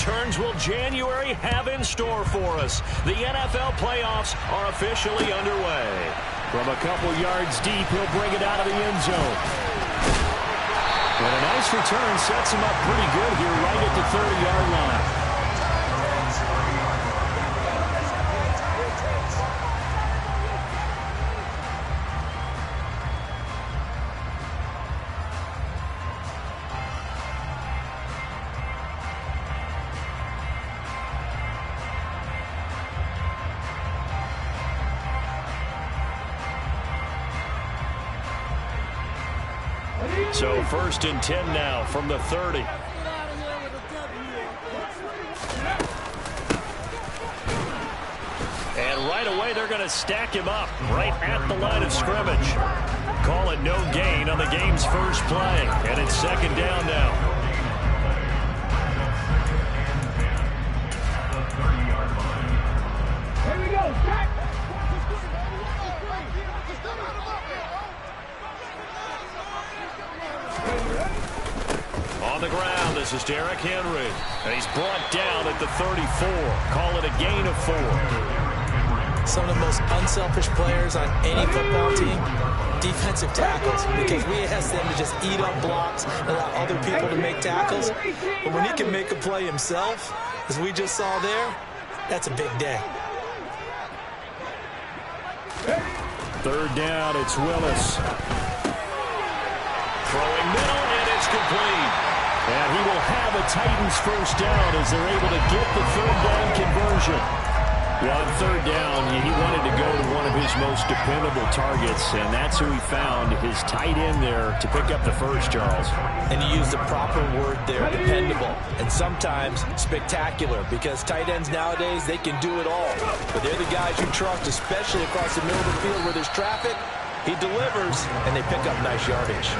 returns will January have in store for us? The NFL playoffs are officially underway. From a couple yards deep, he'll bring it out of the end zone. And a nice return sets him up pretty good here right at the 30-yard line. So 1st and 10 now from the 30. And right away they're going to stack him up right at the line of scrimmage. Call it no gain on the game's first play. And it's 2nd down now. Here we go, Jack. On the ground, this is Derrick Henry. And he's brought down at the 34. Call it a gain of 4. Some of the most unselfish players on any football team, defensive tackles, because we ask them to just eat up blocks, allow other people to make tackles. But when he can make a play himself, as we just saw there, that's a big day. 3rd down, it's Willis. Throwing middle, and it's complete. And he will have a Titans first down as they're able to get the 3rd down conversion. Well, on 3rd down, he wanted to go to one of his most dependable targets, and that's who he found, his tight end there, to pick up the first, Charles. And you used the proper word there, dependable, and sometimes spectacular, because tight ends nowadays, they can do it all. But they're the guys you trust, especially across the middle of the field where there's traffic. He delivers, and they pick up nice yardage.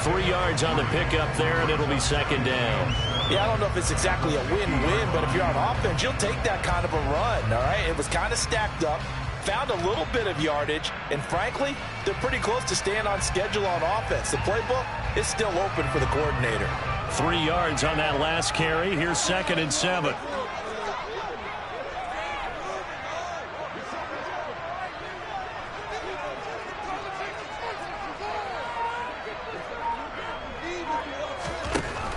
3 yards on the pickup there, and it'll be 2nd down. Yeah, I don't know if it's exactly a win-win, but if you're on offense, you'll take that kind of a run, all right? It was kind of stacked up, found a little bit of yardage, and frankly, they're pretty close to staying on schedule on offense. The playbook is still open for the coordinator. 3 yards on that last carry. Here's 2nd and 7.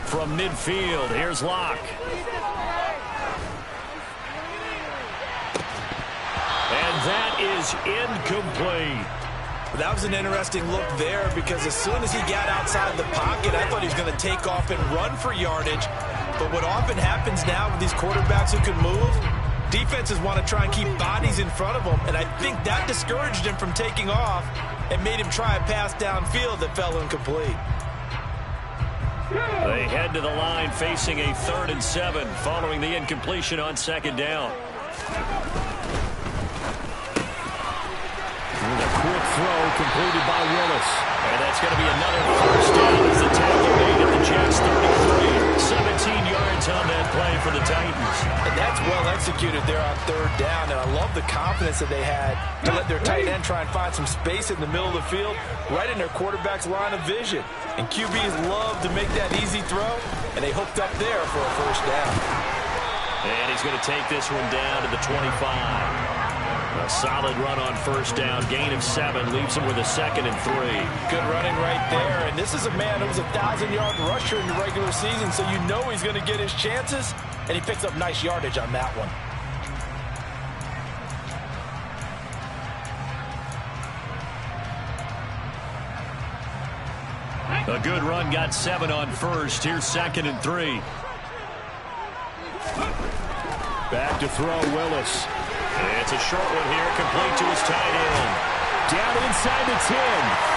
From midfield, here's Locke. And that is incomplete. That was an interesting look there because as soon as he got outside the pocket, I thought he was going to take off and run for yardage. But what often happens now with these quarterbacks who can move, defenses want to try and keep bodies in front of them, and I think that discouraged him from taking off and made him try a pass downfield that fell incomplete. They head to the line facing a 3rd and 7 following the incompletion on 2nd down. And a quick throw completed by Willis. And that's going to be another first down as the tackle made at the Jets 33. 17 yards on that play for the Titans. And that's well executed there on 3rd down. And I love the confidence that they had to let their tight end try and find some space in the middle of the field, right in their quarterback's line of vision. And QBs love to make that easy throw, and they hooked up there for a first down. And he's going to take this one down to the 25. A solid run on first down. Gain of 7 leaves him with a 2nd and 3. Good running right there. And this is a man who was a 1,000-yard rusher in the regular season, so you know he's going to get his chances, and he picks up nice yardage on that one. A good run, got 7 on first. Here's 2nd and 3. Back to throw, Willis. It's a short one here, complete to his tight end. Down inside the 10.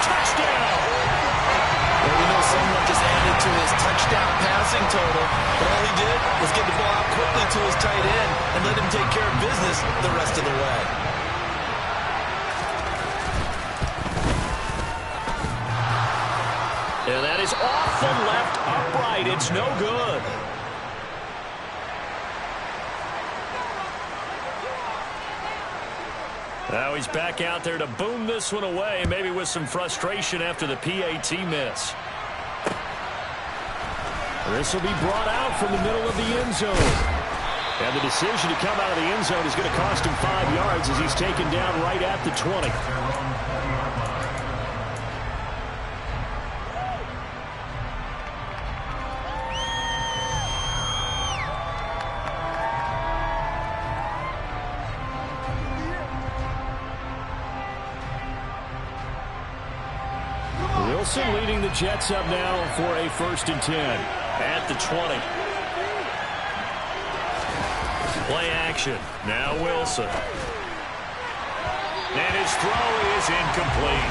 Touchdown! Well, we know someone just added to his touchdown passing total, but all he did was get the ball out quickly to his tight end and let him take care of business the rest of the way. And that is off the left upright. It's no good. Now he's back out there to boom this one away, maybe with some frustration after the PAT miss. This will be brought out from the middle of the end zone. And the decision to come out of the end zone is going to cost him 5 yards as he's taken down right at the 20. Wilson leading the Jets up now for a 1st and 10 at the 20. Play action. Now Wilson. And his throw is incomplete.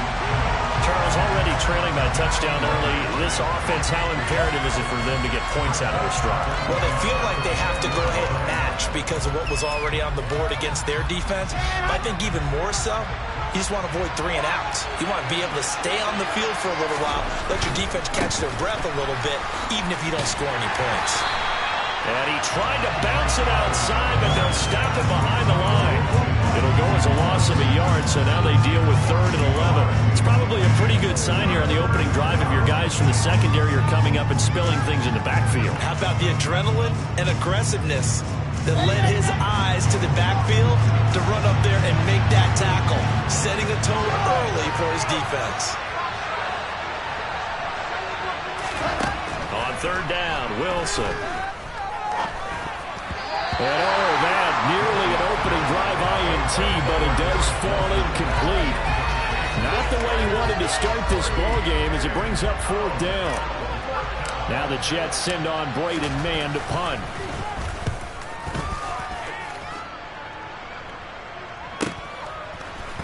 Charles, already trailing by a touchdown early. This offense, how imperative is it for them to get points out of their stride? Well, they feel like they have to go ahead and match because of what was already on the board against their defense. But I think even more so, you just want to avoid 3 and outs. You want to be able to stay on the field for a little while, let your defense catch their breath a little bit, even if you don't score any points. And he tried to bounce it outside, but they'll stop it behind the line. It'll go as a loss of a yard, so now they deal with 3rd and 11. It's probably a pretty good sign here on the opening drive if your guys from the secondary are coming up and spilling things in the backfield. How about the adrenaline and aggressiveness that led his eyes to the backfield to run up there and make that tackle, setting a tone early for his defense. On 3rd down, Wilson. And oh, man, nearly an opening drive INT, but it does fall incomplete. Not the way he wanted to start this ball game as it brings up 4th down. Now the Jets send on Braden Mann to punt.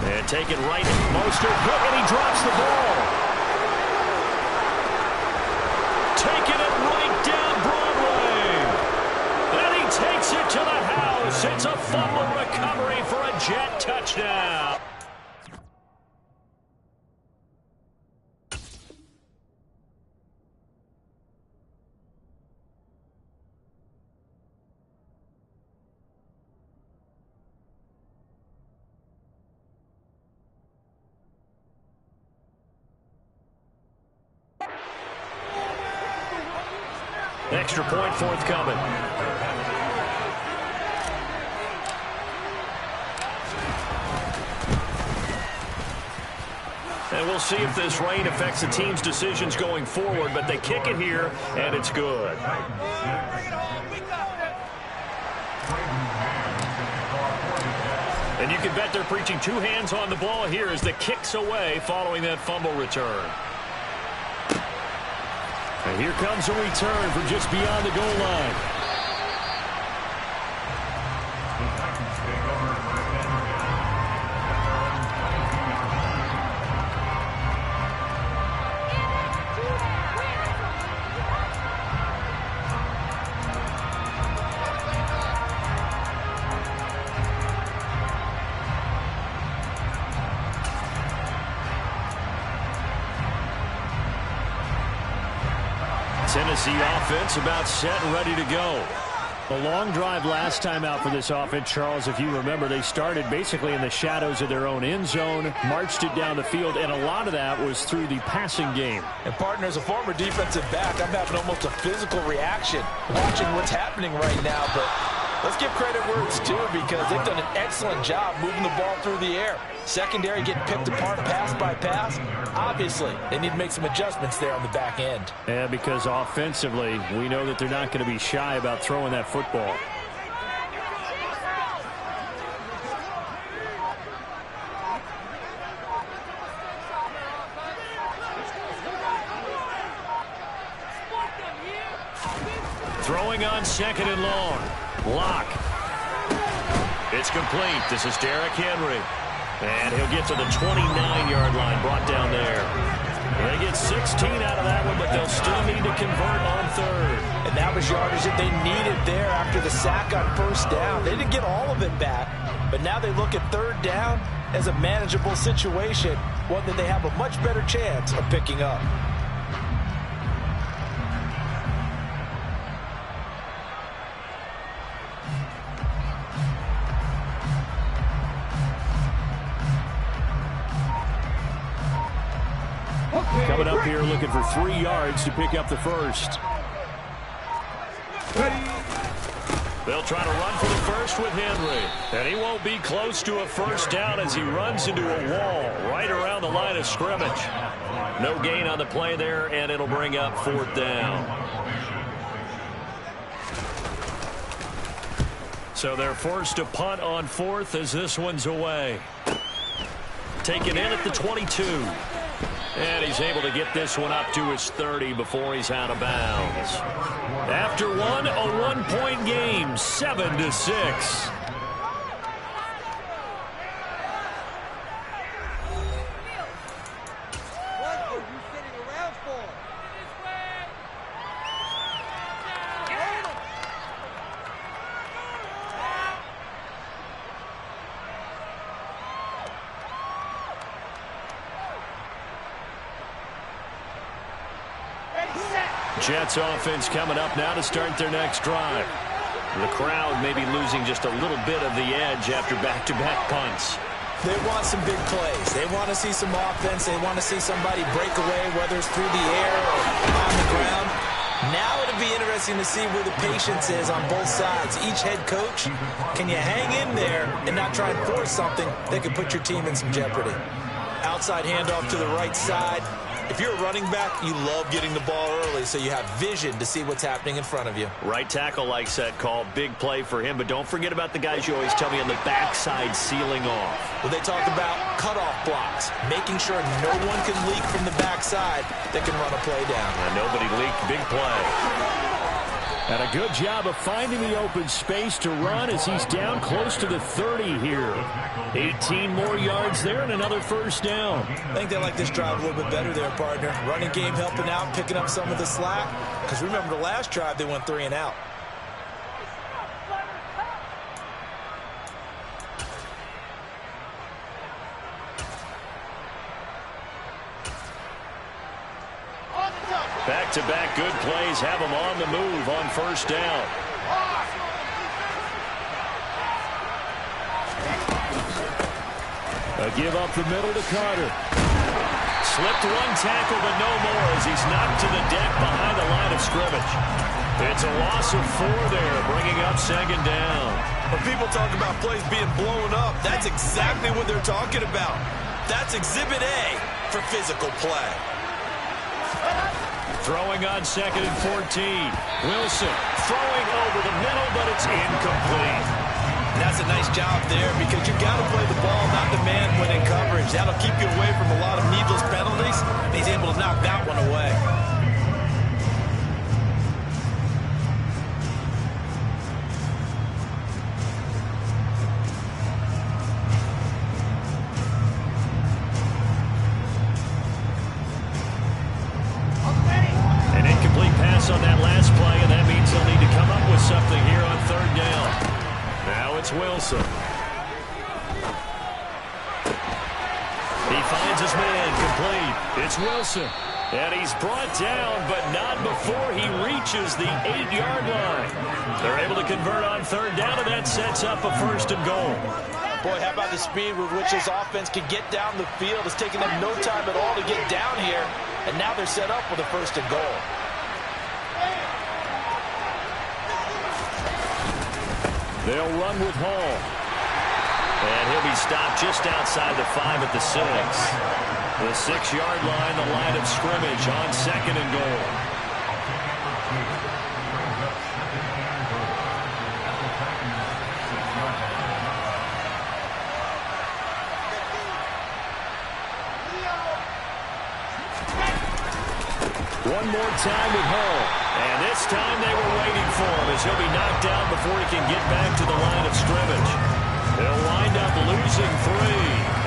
And take it right at Mostert, and he drops the ball. Taking it right down Broadway. And he takes it to the house. It's a fumble recovery for a Jet touchdown. Extra point forthcoming. And we'll see if this rain affects the team's decisions going forward, but they kick it here, and it's good. And you can bet they're preaching 2 hands on the ball here as the kick's away following that fumble return. And here comes a return from just beyond the goal line. Tennessee offense about set and ready to go. A long drive last time out for this offense, Charles. If you remember, they started basically in the shadows of their own end zone, marched it down the field, and a lot of that was through the passing game. And, partner, as a former defensive back, I'm having almost a physical reaction watching what's happening right now. But let's give credit where it's due because they've done an excellent job moving the ball through the air. Secondary getting picked apart pass by pass. Obviously, they need to make some adjustments there on the back end. Yeah, because offensively, we know that they're not going to be shy about throwing that football. Throwing on 2nd and long. Lock. It's complete. This is Derrick Henry. And he'll get to the 29-yard line, brought down there. They get 16 out of that one, but they'll still need to convert on 3rd. And that was yardage that they needed there after the sack on 1st down. They didn't get all of it back, but now they look at 3rd down as a manageable situation, one that they have a much better chance of picking up. Coming up here looking for 3 yards to pick up the first. They'll try to run for the first with Henry. And he won't be close to a first down as he runs into a wall right around the line of scrimmage. No gain on the play there, and it'll bring up 4th down. So they're forced to punt on 4th as this one's away. Taken in at the 22. And he's able to get this one up to his 30 before he's out of bounds. After one, a 1-point game, 7-6. Jets offense coming up now to start their next drive. The crowd may be losing just a little bit of the edge after back-to-back punts. They want some big plays. They want to see some offense. They want to see somebody break away, whether it's through the air or on the ground. Now it'll be interesting to see where the patience is on both sides. Each head coach, can you hang in there and not try and force something that could put your team in some jeopardy? Outside handoff to the right side. If you're a running back, you love getting the ball early so you have vision to see what's happening in front of you. Right tackle likes that call. Big play for him, but don't forget about the guys you always tell me on the backside sealing off. Well, they talk about cutoff blocks, making sure no one can leak from the backside that can run a play down. And nobody leaked. Big play. And a good job of finding the open space to run as he's down close to the 30 here. 18 more yards there and another first down. I think they like this drive a little bit better there, partner. Running game helping out, picking up some of the slack. Because remember the last drive, they went 3 and out. Back-to-back good plays have him on the move on first down. A give up the middle to Carter. Slipped one tackle, but no more as he's knocked to the deck behind the line of scrimmage. It's a loss of 4 there, bringing up 2nd down. When people talk about plays being blown up, that's exactly what they're talking about. That's Exhibit A for physical play. Throwing on 2nd and 14. Wilson throwing over the middle, but it's incomplete. That's a nice job there because you got to play the ball, not the man when in coverage. That'll keep you away from a lot of needless penalties. And he's able to knock that one away. An incomplete pass on that last play, and that means they'll need to come up with something here on 3rd down. Now it's Wilson. He finds his man complete. It's Wilson. And he's brought down, but not before he reaches the 8-yard line. They're able to convert on 3rd down, and that sets up a 1st and goal. Boy, how about the speed with which this offense can get down the field? It's taken them no time at all to get down here, and now they're set up with a 1st and goal. They'll run with Hall. And he'll be stopped just outside the 5 at the 6. The 6-yard line, the line of scrimmage on 2nd and goal. One more time with Hall. And this time they were waiting for him as he'll be knocked down before he can get back to the line of scrimmage. They'll wind up losing 3.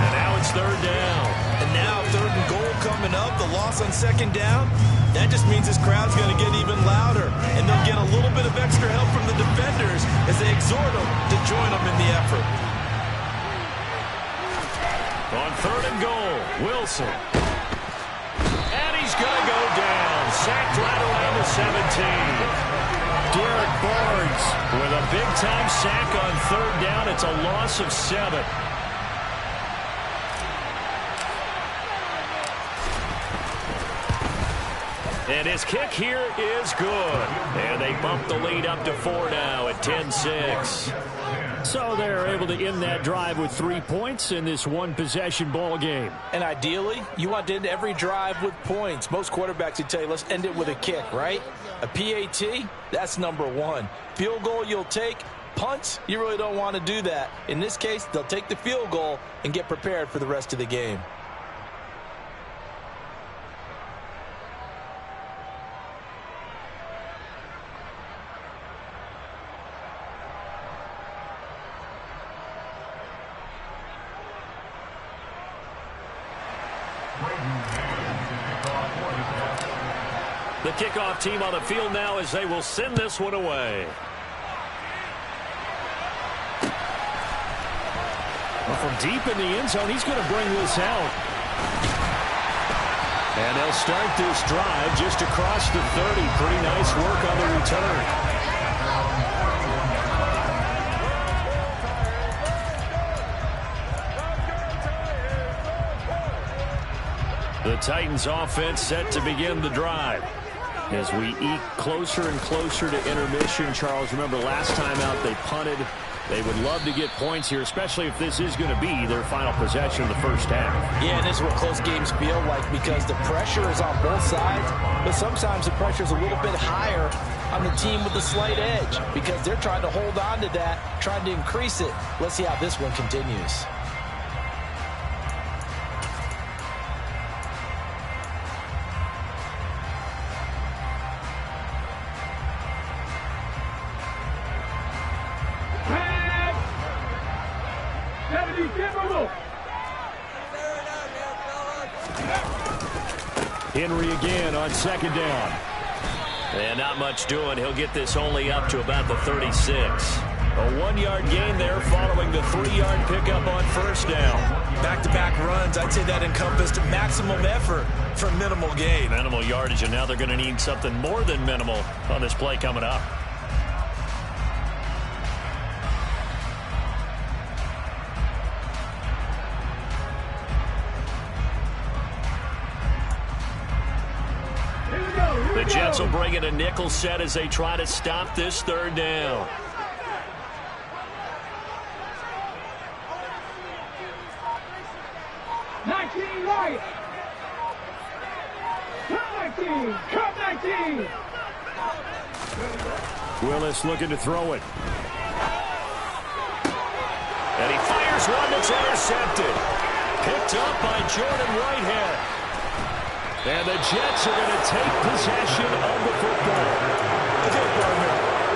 And now it's 3rd down. And now 3rd and goal coming up. The loss on 2nd down. That just means this crowd's going to get even louder. And they'll get a little bit of extra help from the defenders as they exhort them to join them in the effort. On 3rd and goal, Wilson. And he's going to go down. Sacked right around the 17. Derek Barnes with a big-time sack on 3rd down. It's a loss of 7. And his kick here is good. And they bump the lead up to 4 now at 10-6. So they're able to end that drive with 3 points in this one-possession ball game. And ideally, you want to end every drive with points. Most quarterbacks would tell you, let's end it with a kick, right? A PAT, that's number one. Field goal you'll take. Punts, you really don't want to do that. In this case, they'll take the field goal and get prepared for the rest of the game. The kickoff team on the field now as they will send this one away. Well, from deep in the end zone, he's going to bring this out. And they'll start this drive just across the 30. Pretty nice work on the return. The Titans offense set to begin the drive. As we eke closer and closer to intermission, Charles, remember last time out they punted. They would love to get points here, especially if this is going to be their final possession of the first half. Yeah, and this is what close games feel like because the pressure is on both sides, but sometimes the pressure is a little bit higher on the team with the slight edge because they're trying to hold on to that, trying to increase it. Let's see how this one continues. Henry again on second down. And not much doing. He'll get this only up to about the 36. A 1-yard gain there following the 3-yard pickup on first down. Back-to-back runs, I'd say that encompassed maximum effort for minimal gain. Minimal yardage, and now they're going to need something more than minimal on this play coming up. The Jets will bring in a nickel set as they try to stop this third down. Right. Come 19. Willis looking to throw it. And he fires one that's intercepted. Picked up by Jordan Whitehead. And the Jets are going to take possession of the football. Okay, partner.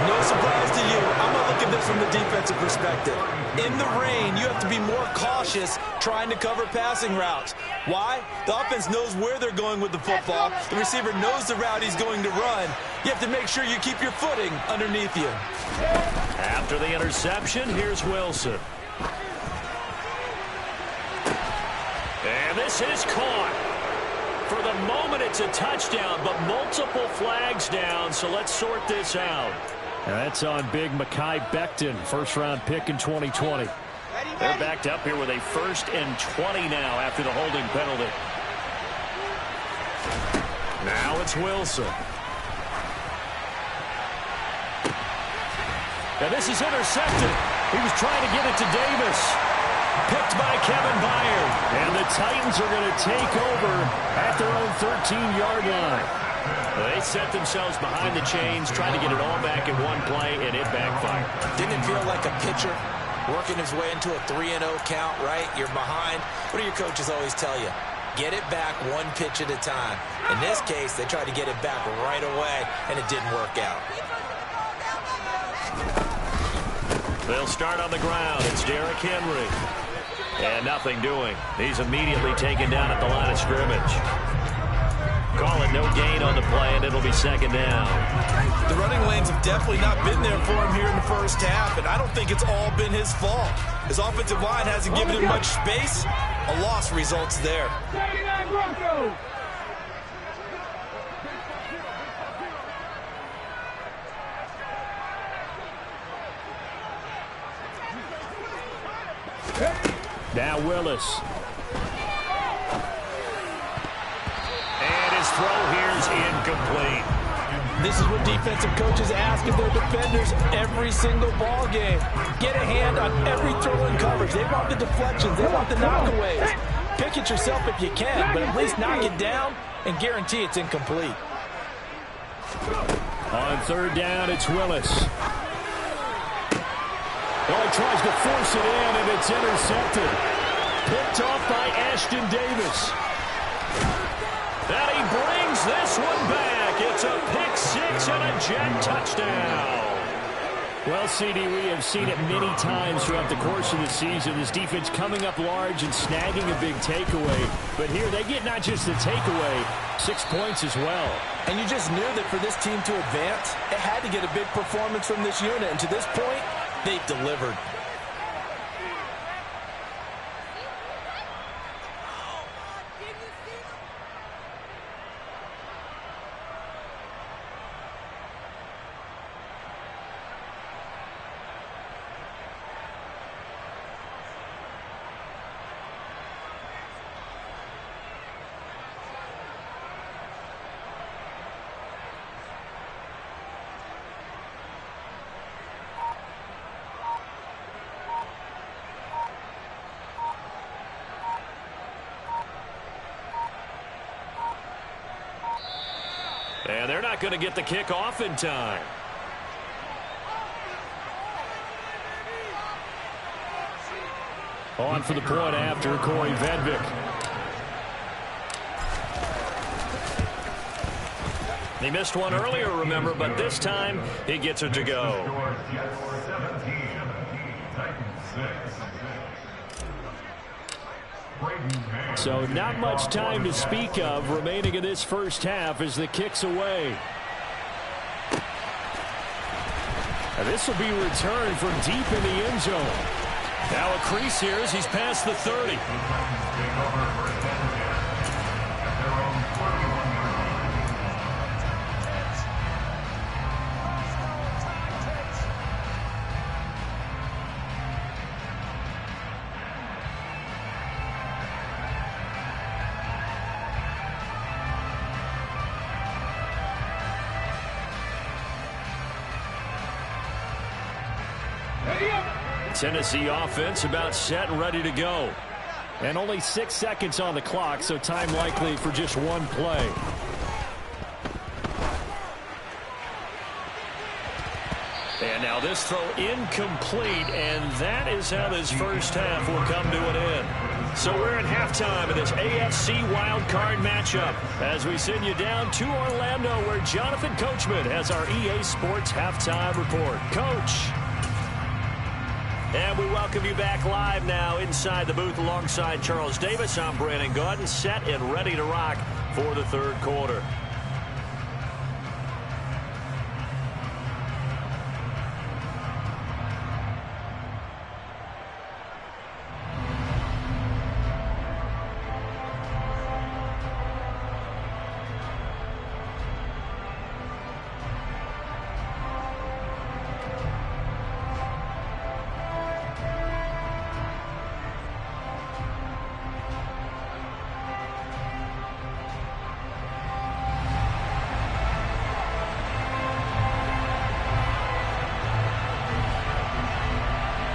No surprise to you. I'm going to look at this from the defensive perspective. In the rain, you have to be more cautious trying to cover passing routes. Why? The offense knows where they're going with the football. The receiver knows the route he's going to run. You have to make sure you keep your footing underneath you. After the interception, here's Wilson. And this is caught. For the moment, it's a touchdown, but multiple flags down, so let's sort this out. And that's on big Mekhi Becton, first-round pick in 2020. They're backed up here with a 1st and 20 now after the holding penalty. Now it's Wilson. And this is intercepted. He was trying to get it to Davis. Picked by Kevin Byard. And the Titans are going to take over at their own 13-yard line. They set themselves behind the chains, trying to get it all back in one play, and it backfired. Didn't it feel like a pitcher working his way into a 3-0 count, right? You're behind. What do your coaches always tell you? Get it back one pitch at a time. In this case, they tried to get it back right away, and it didn't work out. They'll start on the ground. It's Derrick Henry. And nothing doing. He's immediately taken down at the line of scrimmage. Call it no gain on the play, and it'll be second down. The running lanes have definitely not been there for him here in the first half, and I don't think it's all been his fault. His offensive line hasn't given him much space. A loss results there. 39 Broncos. Now Willis. And his throw here is incomplete. incomplete. This is what defensive coaches ask of their defenders every single ball game. Get a hand on every throw in coverage. They want the deflections. They want the knockaways. Pick it yourself if you can, but at least knock it down and guarantee it's incomplete. On third down, it's Willis. Oh, he tries to force it in, and it's intercepted. Picked off by Ashton Davis. And he brings this one back. It's a pick six and a jet touchdown. Well, CD, we have seen it many times throughout the course of the season. This defense coming up large and snagging a big takeaway. But here they get not just the takeaway, 6 points as well. And you just knew that for this team to advance, it had to get a big performance from this unit. And to this point, they've delivered. And they're not going to get the kick off in time. On for the point after, Corey Vedvik. He missed one earlier, remember, but this time he gets it to go. So not much time to speak of remaining in this first half as the kick's away. And this will be returned from deep in the end zone. Now a crease here as he's past the 30. Tennessee offense about set and ready to go. And only 6 seconds on the clock, so time likely for just one play. And now this throw incomplete, and that is how this first half will come to an end. So we're at halftime of this AFC wildcard matchup as we send you down to Orlando where Jonathan Coachman has our EA Sports halftime report. Coach. And we welcome you back live now inside the booth alongside Charles Davis. I'm Brandon Gaudin, set and ready to rock for the third quarter.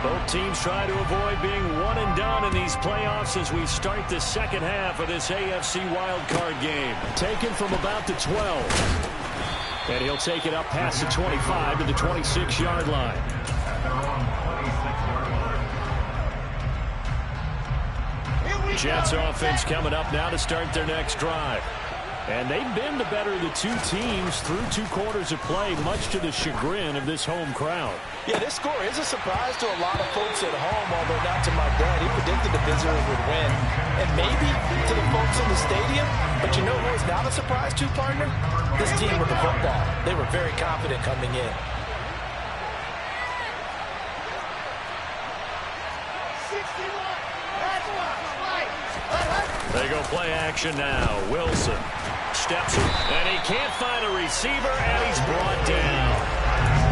Both teams try to avoid being one and done in these playoffs as we start the second half of this AFC wildcard game. Taken from about the 12. And he'll take it up past the 25 to the 26-yard line. Jets offense coming up now to start their next drive. And they've been the better of the two teams through 2 quarters of play, much to the chagrin of this home crowd. Yeah, this score is a surprise to a lot of folks at home, although not to my dad. He predicted the visitors would win. And maybe to the folks in the stadium, but you know who is not a surprise to, partner? This team with the football. They were very confident coming in. They go play action now. Wilson steps and he can't find a receiver, and he's brought down.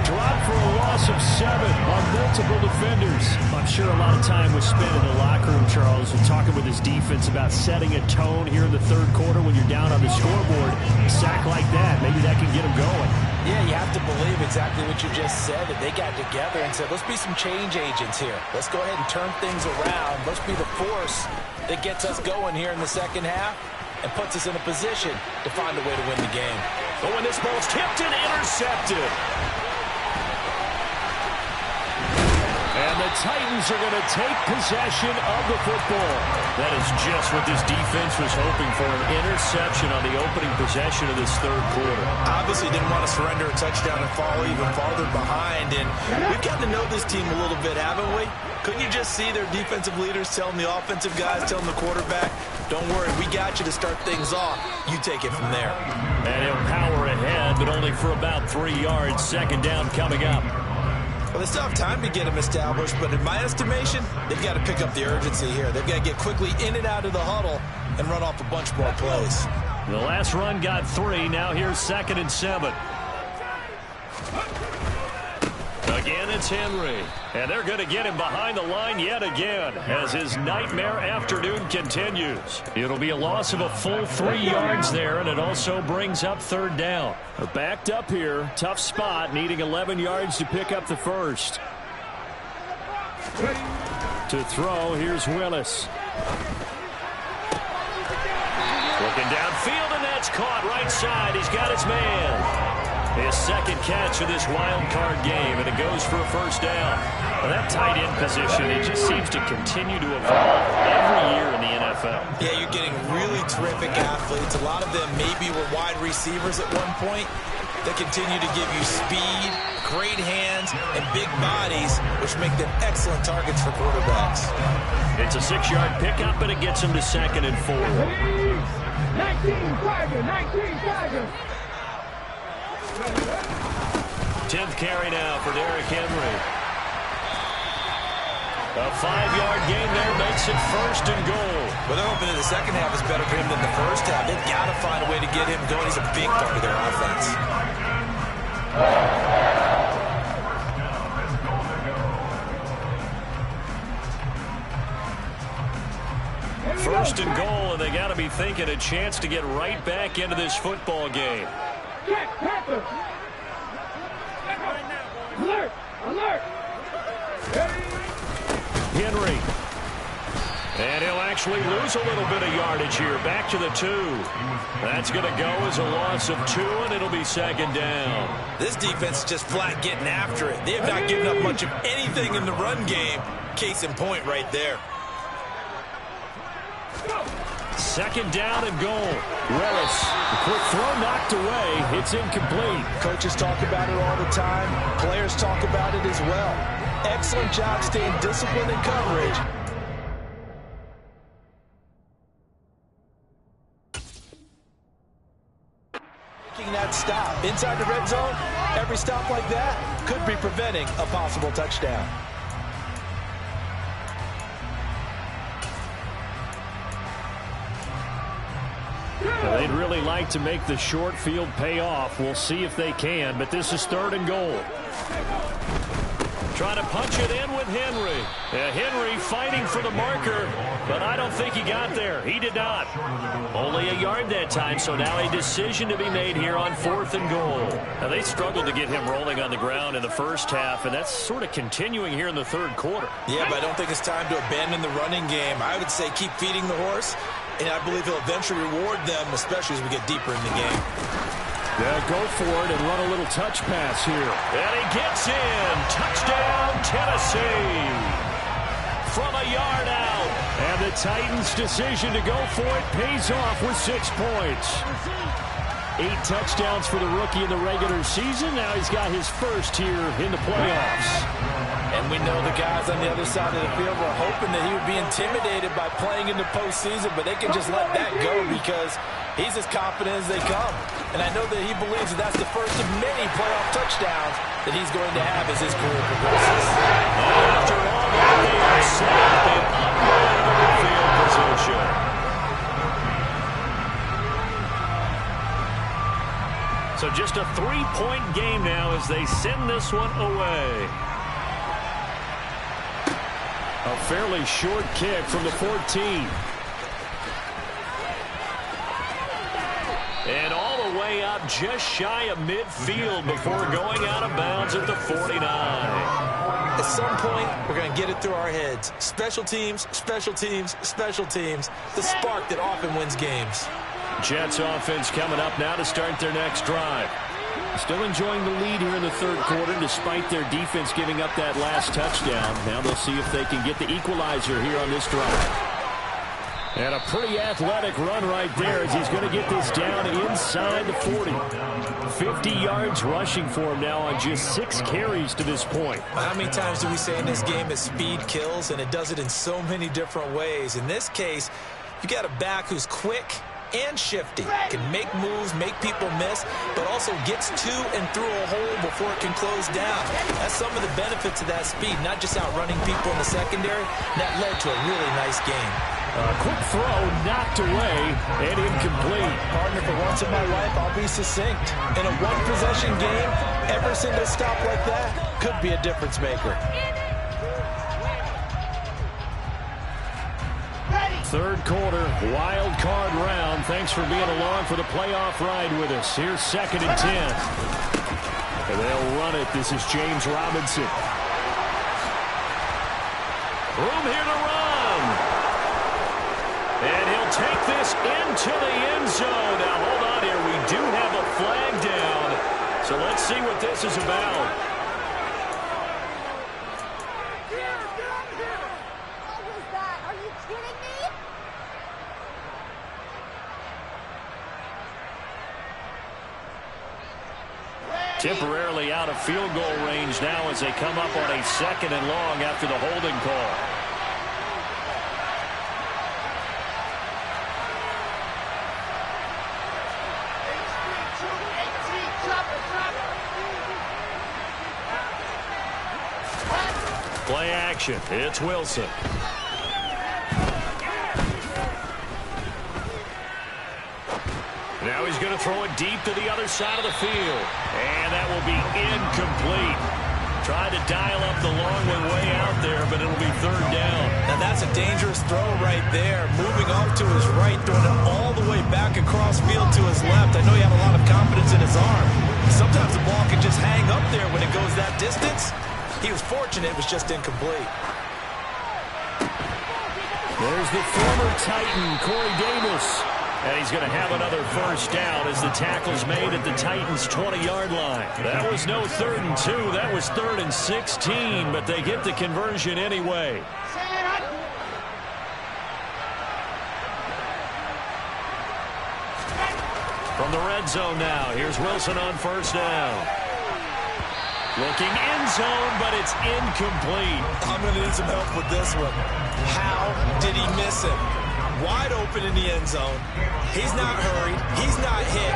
Dropped for a loss of 7 on multiple defenders. I'm sure a lot of time was spent in the locker room, Charles, and talking with his defense about setting a tone here in the third quarter when you're down on the scoreboard. A sack like that, maybe that can get him going. Yeah, you have to believe exactly what you just said, that they got together and said, let's be some change agents here. Let's go ahead and turn things around. Let's be the force that gets us going here in the second half and puts us in a position to find a way to win the game. But when this ball's tipped and intercepted. And the Titans are going to take possession of the football. That is just what this defense was hoping for, an interception on the opening possession of this third quarter. Obviously didn't want to surrender a touchdown and fall even farther behind. And we've gotten to know this team a little bit, haven't we? Couldn't you just see their defensive leaders telling the offensive guys, telling the quarterback, don't worry, we got you to start things off. You take it from there. And he'll power ahead, but only for about 3 yards. Second down coming up. Well, they still have time to get him established, but in my estimation, they've got to pick up the urgency here. They've got to get quickly in and out of the huddle and run off a bunch more plays. The last run got 3. Now here's 2nd and 7. Again, it's Henry. And they're going to get him behind the line yet again as his nightmare afternoon continues. It'll be a loss of a full 3 yards there, and it also brings up 3rd down. They're backed up here. Tough spot, needing 11 yards to pick up the first. To throw, here's Willis. Looking downfield, and that's caught right side. He's got his man. His second catch of this wild card game, and it goes for a first down. Well, that tight end position, it just seems to continue to evolve every year in the NFL. Yeah, you're getting really terrific athletes. A lot of them maybe were wide receivers at one point. They continue to give you speed, great hands, and big bodies, which make them excellent targets for quarterbacks. It's a 6-yard pickup, and it gets him to 2nd and 4. 19 Tiger. 10th carry now for Derrick Henry. A 5-yard gain there makes it 1st and goal. Well, they're hoping that the second half is better for him than the first half. They've got to find a way to get him going. He's a big part of their offense. First and goal, and they got to be thinking a chance to get right back into this football game. Jack Panther. Alert. Henry. And he'll actually lose a little bit of yardage here. Back to the 2. That's going to go as a loss of 2, and it'll be 2nd down. This defense is just flat getting after it. They have not given up much of anything in the run game. Case in point right there. 2nd down and goal. Willis. The quick throw knocked away. It's incomplete. Coaches talk about it all the time. Players talk about it as well. Excellent job staying disciplined in coverage. Making that stop inside the red zone, every stop like that could be preventing a possible touchdown. They'd really like to make the short field pay off. We'll see if they can, but this is 3rd and goal. Trying to punch it in with Henry. Henry fighting for the marker, but I don't think he got there. He did not. Only a yard that time, so now a decision to be made here on 4th and goal. Now, they struggled to get him rolling on the ground in the first half, and that's sort of continuing here in the 3rd quarter. Yeah, but I don't think it's time to abandon the running game. I would say keep feeding the horse, and I believe he'll eventually reward them, especially as we get deeper in the game. Yeah, go for it and run a little touch pass here. And he gets in. Touchdown, Tennessee. From a yard out. And the Titans' decision to go for it pays off with 6 points. 8 touchdowns for the rookie in the regular season. Now he's got his first here in the playoffs. And we know the guys on the other side of the field were hoping that he would be intimidated by playing in the postseason, but they can just let that go because he's as confident as they come. And I know that he believes that that's the first of many playoff touchdowns that he's going to have as his career progresses. After all that, they are set up in unbelievable field position. So just a 3-point game now as they send this one away. A fairly short kick from the 14. And all the way up just shy of midfield before going out of bounds at the 49. At some point, we're going to get it through our heads. Special teams, special teams, special teams. The spark that often wins games. Jets offense coming up now to start their next drive. Still enjoying the lead here in the third quarter despite their defense giving up that last touchdown. Now they'll see if they can get the equalizer here on this drive. And a pretty athletic run right there as he's going to get this down inside the 40. 50 yards rushing for him now on just 6 carries to this point. How many times do we say in this game that speed kills, and it does it in so many different ways? In this case, you got a back who's quick and shifty, can make moves, make people miss, but also gets to and through a hole before it can close down. That's some of the benefits of that speed, not just outrunning people in the secondary. That led to a really nice game. Quick throw knocked away and incomplete. Partner, for once in my life, I'll be succinct. In a one-possession game, every single stop like that could be a difference maker. Third quarter, wild card round. Thanks for being along for the playoff ride with us. Here's 2nd and 10. And they'll run it. This is James Robinson. Room here to run. And he'll take this into the end zone. Now, hold on here. We do have a flag down. So let's see what this is about. Temporarily out of field goal range now as they come up on a 2nd and long after the holding call. Play action. It's Wilson. Now he's going to throw it deep to the other side of the field. And that will be incomplete. Tried to dial up the long one way out there, but it'll be 3rd down. Now that's a dangerous throw right there. Moving off to his right, throwing it all the way back across field to his left. I know he had a lot of confidence in his arm. Sometimes the ball can just hang up there when it goes that distance. He was fortunate it was just incomplete. There's the former Titan, Corey Davis. And he's going to have another 1st down as the tackle's made at the Titans' 20-yard line. That was no 3rd and 2. That was 3rd and 16, but they get the conversion anyway. From the red zone now, here's Wilson on 1st down. Looking end zone, but it's incomplete. I'm going to need some help with this one. How did he miss him? Wide open in the end zone. He's not hurried. He's not hit.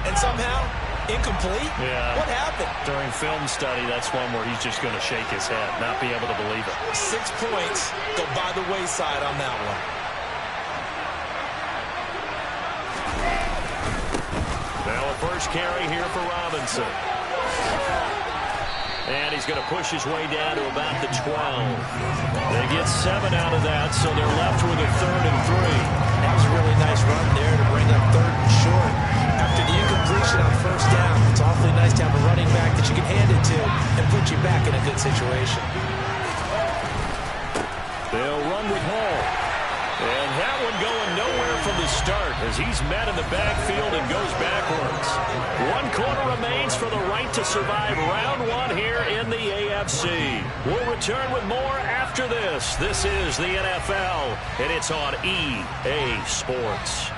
And somehow, incomplete? Yeah. What happened? During film study, that's one where he's just going to shake his head, not be able to believe it. 6 points go by the wayside on that one. Now a 1st carry here for Robinson. And he's going to push his way down to about the 12. They get 7 out of that, so they're left with a 3rd and 3. That was a really nice run there to bring up 3rd and short. After the incompletion on 1st down, it's awfully nice to have a running back that you can hand it to and put you back in a good situation. They'll run with Hall. And that one going nowhere from the start as he's met in the backfield and goes backwards. 1 quarter remains for the right to survive round 1 here in the AFC. We'll return with more after this. This is the NFL, and it's on EA Sports.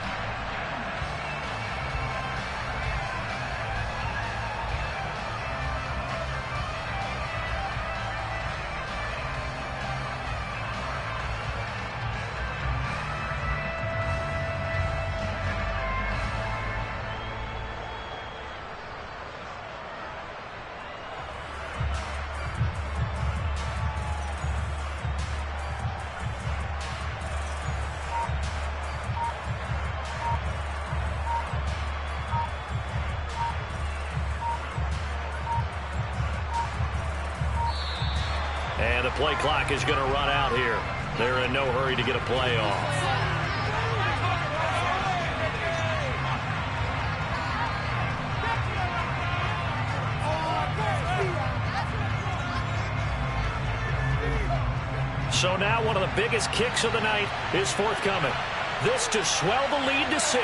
And the play clock is going to run out here. They're in no hurry to get a play off. So now one of the biggest kicks of the night is forthcoming. This to swell the lead to 6.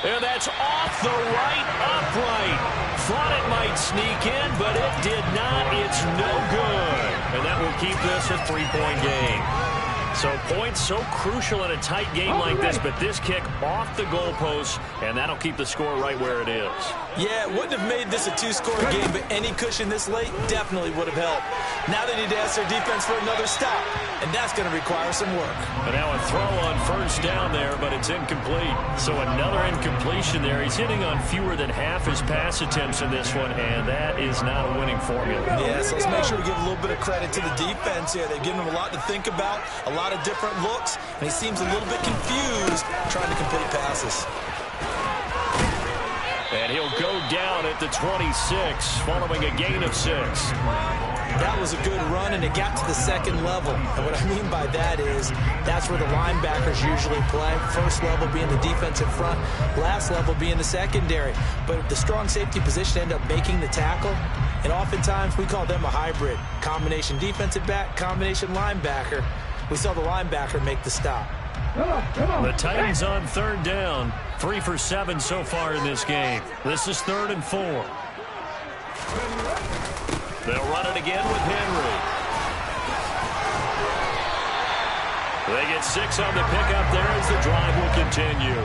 And that's off the right upright. Thought it might sneak in, but it did not. It's no good. And that will keep this a 3-point game. So points so crucial in a tight game like this, but this kick off the goalpost, and that'll keep the score right where it is. Yeah, it wouldn't have made this a 2-score game, but any cushion this late definitely would have helped. Now they need to ask their defense for another stop, and that's going to require some work. And now a throw on first down there, but it's incomplete. So another incompletion there. He's hitting on fewer than half his pass attempts in this one, and that is not a winning formula. Yeah, so let's make sure we give a little bit of credit to the defense here. They've given him a lot to think about, a lot of different looks, and he seems a little bit confused trying to complete passes. And he'll go down at the 26 following a gain of 6. That was a good run, and it got to the second level. And what I mean by that is that's where the linebackers usually play. First level being the defensive front, last level being the secondary. But the strong safety position ended up making the tackle, and oftentimes we call them a hybrid. Combination defensive back, combination linebacker. We saw the linebacker make the stop. The Titans on third down. 3 for 7 so far in this game. This is 3rd and 4. They'll run it again with Henry. They get 6 on the pickup there as the drive will continue.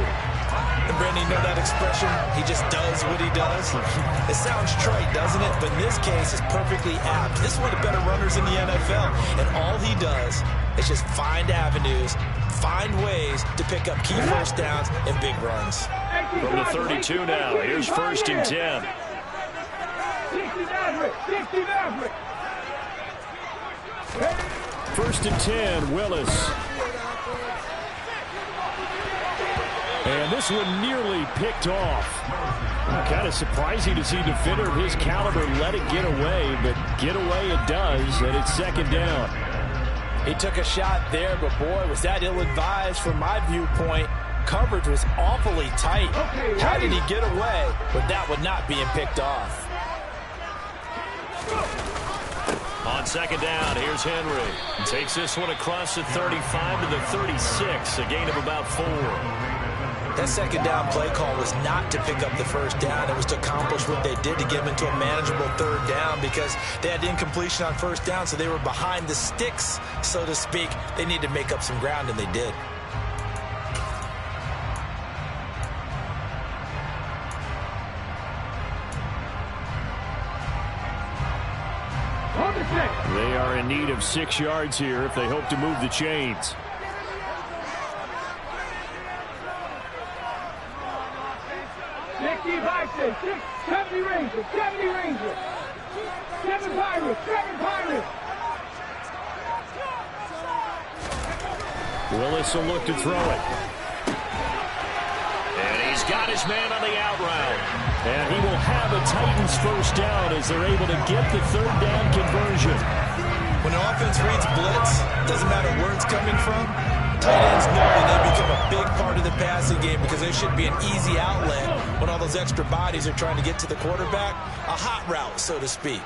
And Brandon, you know that expression? He just does what he does. It sounds trite, doesn't it? But in this case, it's perfectly apt. This is one of the better runners in the NFL. And all he does is just find avenues, find ways to pick up key first downs and big runs. From the 32 now, here's 1st and 10. 1st and 10, Willis. And this one nearly picked off. Kind of surprising to see a defender of his caliber let it get away, but get away it does, and it's 2nd down. He took a shot there, but boy, was that ill-advised from my viewpoint. Coverage was awfully tight. How did he get away with that one not being picked off? On 2nd down, here's Henry. He takes this one across the 35 to the 36, a gain of about 4. That 2nd down play call was not to pick up the 1st down. It was to accomplish what they did to get them into a manageable 3rd down because they had incompletion on 1st down, so they were behind the sticks, so to speak. They needed to make up some ground, and they did. They are in need of 6 yards here if they hope to move the chains. Six, 70 Rangers, 70 Rangers. 7 Pirates, 7 Pirates. Willis will look to throw it. And he's got his man on the out route. And he will have a Titans 1st down as they're able to get the 3rd down conversion. When an offense reads blitz, doesn't matter where it's coming from, tight ends know that they become a big part of the passing game because there should be an easy outlet when all those extra bodies are trying to get to the quarterback. A hot route, so to speak.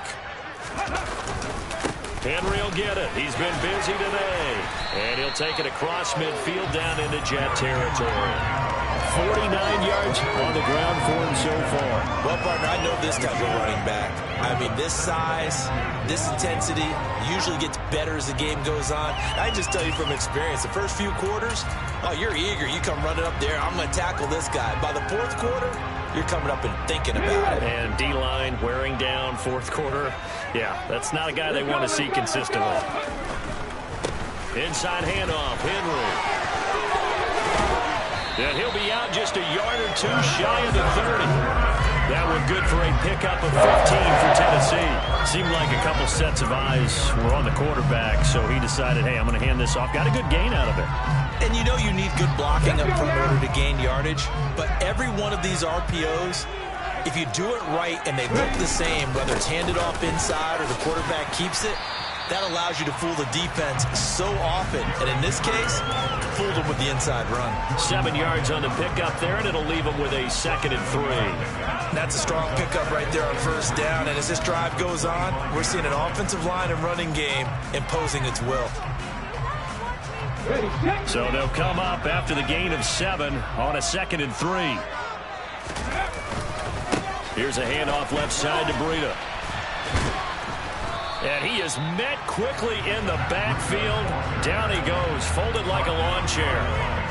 Henry will get it. He's been busy today. And he'll take it across midfield down into Jet territory. 49 yards on the ground for him so far. Well, partner, I know this type of running back. I mean, this size, this intensity usually gets better as the game goes on. I can just tell you from experience, the first few quarters, oh, you're eager. You come running up there. I'm going to tackle this guy. By the 4th quarter, you're coming up and thinking about it. And D-line wearing down 4th quarter. Yeah, that's not a guy they want to see consistently. Inside handoff, Henry. And he'll be out just a yard or 2 shy of the 30. That one good for a pickup of 15 for Tennessee. Seemed like a couple sets of eyes were on the quarterback, so he decided, hey, I'm going to hand this off. Got a good gain out of it. And you know you need good blocking up front in order to gain yardage, but every one of these RPOs, if you do it right and they look the same, whether it's handed off inside or the quarterback keeps it, that allows you to fool the defense so often. And in this case, fooled them with the inside run. 7 yards on the pickup there, and it'll leave them with a 2nd and 3. That's a strong pickup right there on first down. And as this drive goes on, we're seeing an offensive line and running game imposing its will. So they'll come up after the gain of 7 on a 2nd and 3. Here's a handoff left side to Breida. And he is met quickly in the backfield. Down he goes, folded like a lawn chair.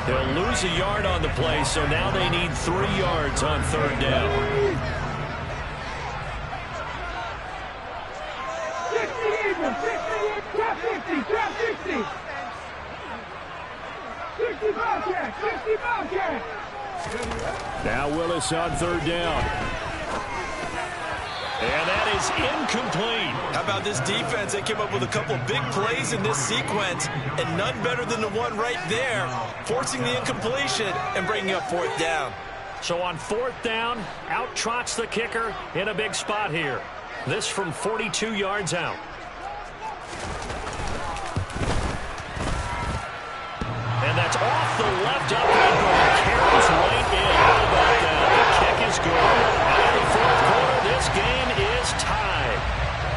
They'll lose a yard on the play, so now they need 3 yards on 3rd down. 60 even, 60, trap 60, trap 60. 60 Bobcat, 60 Bobcat. Now Willis on 3rd down. And that is incomplete. How about this defense? They came up with a couple big plays in this sequence, and none better than the one right there, forcing the incompletion and bringing up 4th down. So on 4th down, out trots the kicker in a big spot here. This from 42 yards out. And that's off the left upright, but carries right in. How about that? The kick is good. And in the 4th quarter, this game is tied.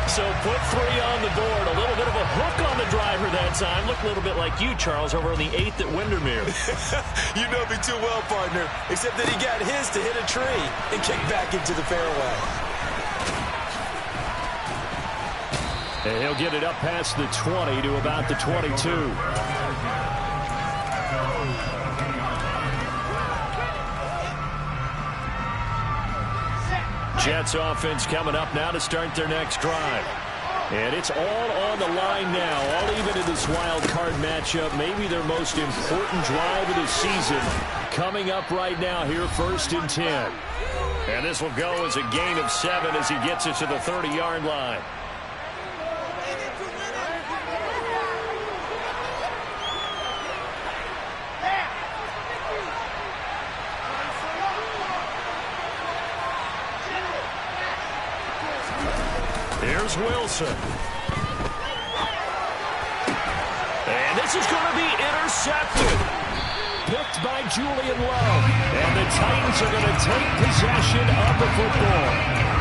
So put 3 on the board. A little bit of a hook on the driver that time. Looked a little bit like you, Charles, over on the 8th at Windermere. You know me too well, partner. Except that he got his to hit a tree and kick back into the fairway. And he'll get it up past the 20 to about the 22. Jets offense coming up now to start their next drive. And it's all on the line now, all even in this wild card matchup. Maybe their most important drive of the season coming up right now here, 1st and 10. And this will go as a gain of 7 as he gets it to the 30-yard line. Here's Wilson. And this is going to be intercepted. Picked by Julian Love. And the Titans are going to take possession of the football.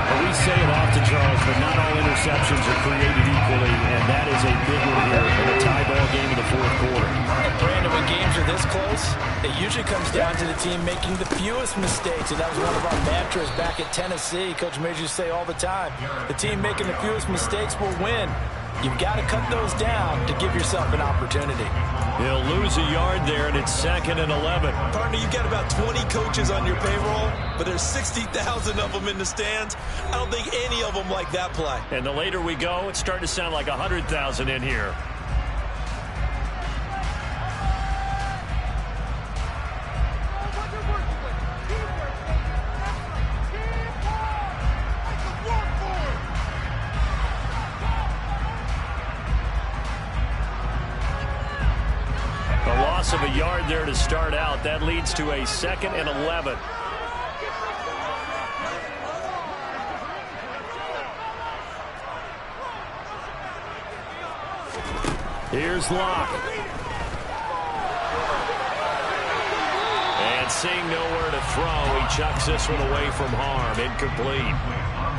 Well, we say it often, Charles, but not all interceptions are created equally, and that is a big one here in a tie ball game in the 4th quarter. And Brandon, when games are this close, it usually comes down to the team making the fewest mistakes, and that was one of our mantras back at Tennessee. Coach Major used to say all the time, the team making the fewest mistakes will win. You've got to cut those down to give yourself an opportunity. He'll lose a yard there, and it's 2nd and 11. Partner, you've got about 20 coaches on your payroll, but there's 60,000 of them in the stands. I don't think any of them like that play. And the later we go, it's starting to sound like 100,000 in here. Of a yard there to start out. That leads to a 2nd and 11. Here's Locke. And seeing nowhere to throw, he chucks this one away from harm. Incomplete.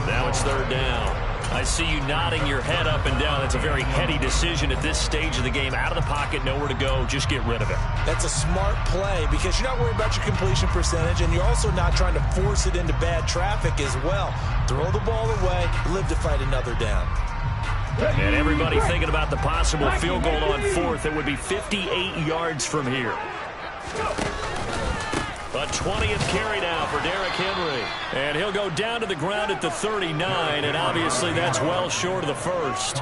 Now it's 3rd down. I see you nodding your head up and down. That's a very heady decision at this stage of the game. Out of the pocket, nowhere to go. Just get rid of it. That's a smart play because you're not worried about your completion percentage, and you're also not trying to force it into bad traffic as well. Throw the ball away, live to fight another down. And everybody thinking about the possible field goal on 4th. It would be 58 yards from here. A 20th carry now for Derrick Henry. And he'll go down to the ground at the 39, and obviously that's well short of the 1st.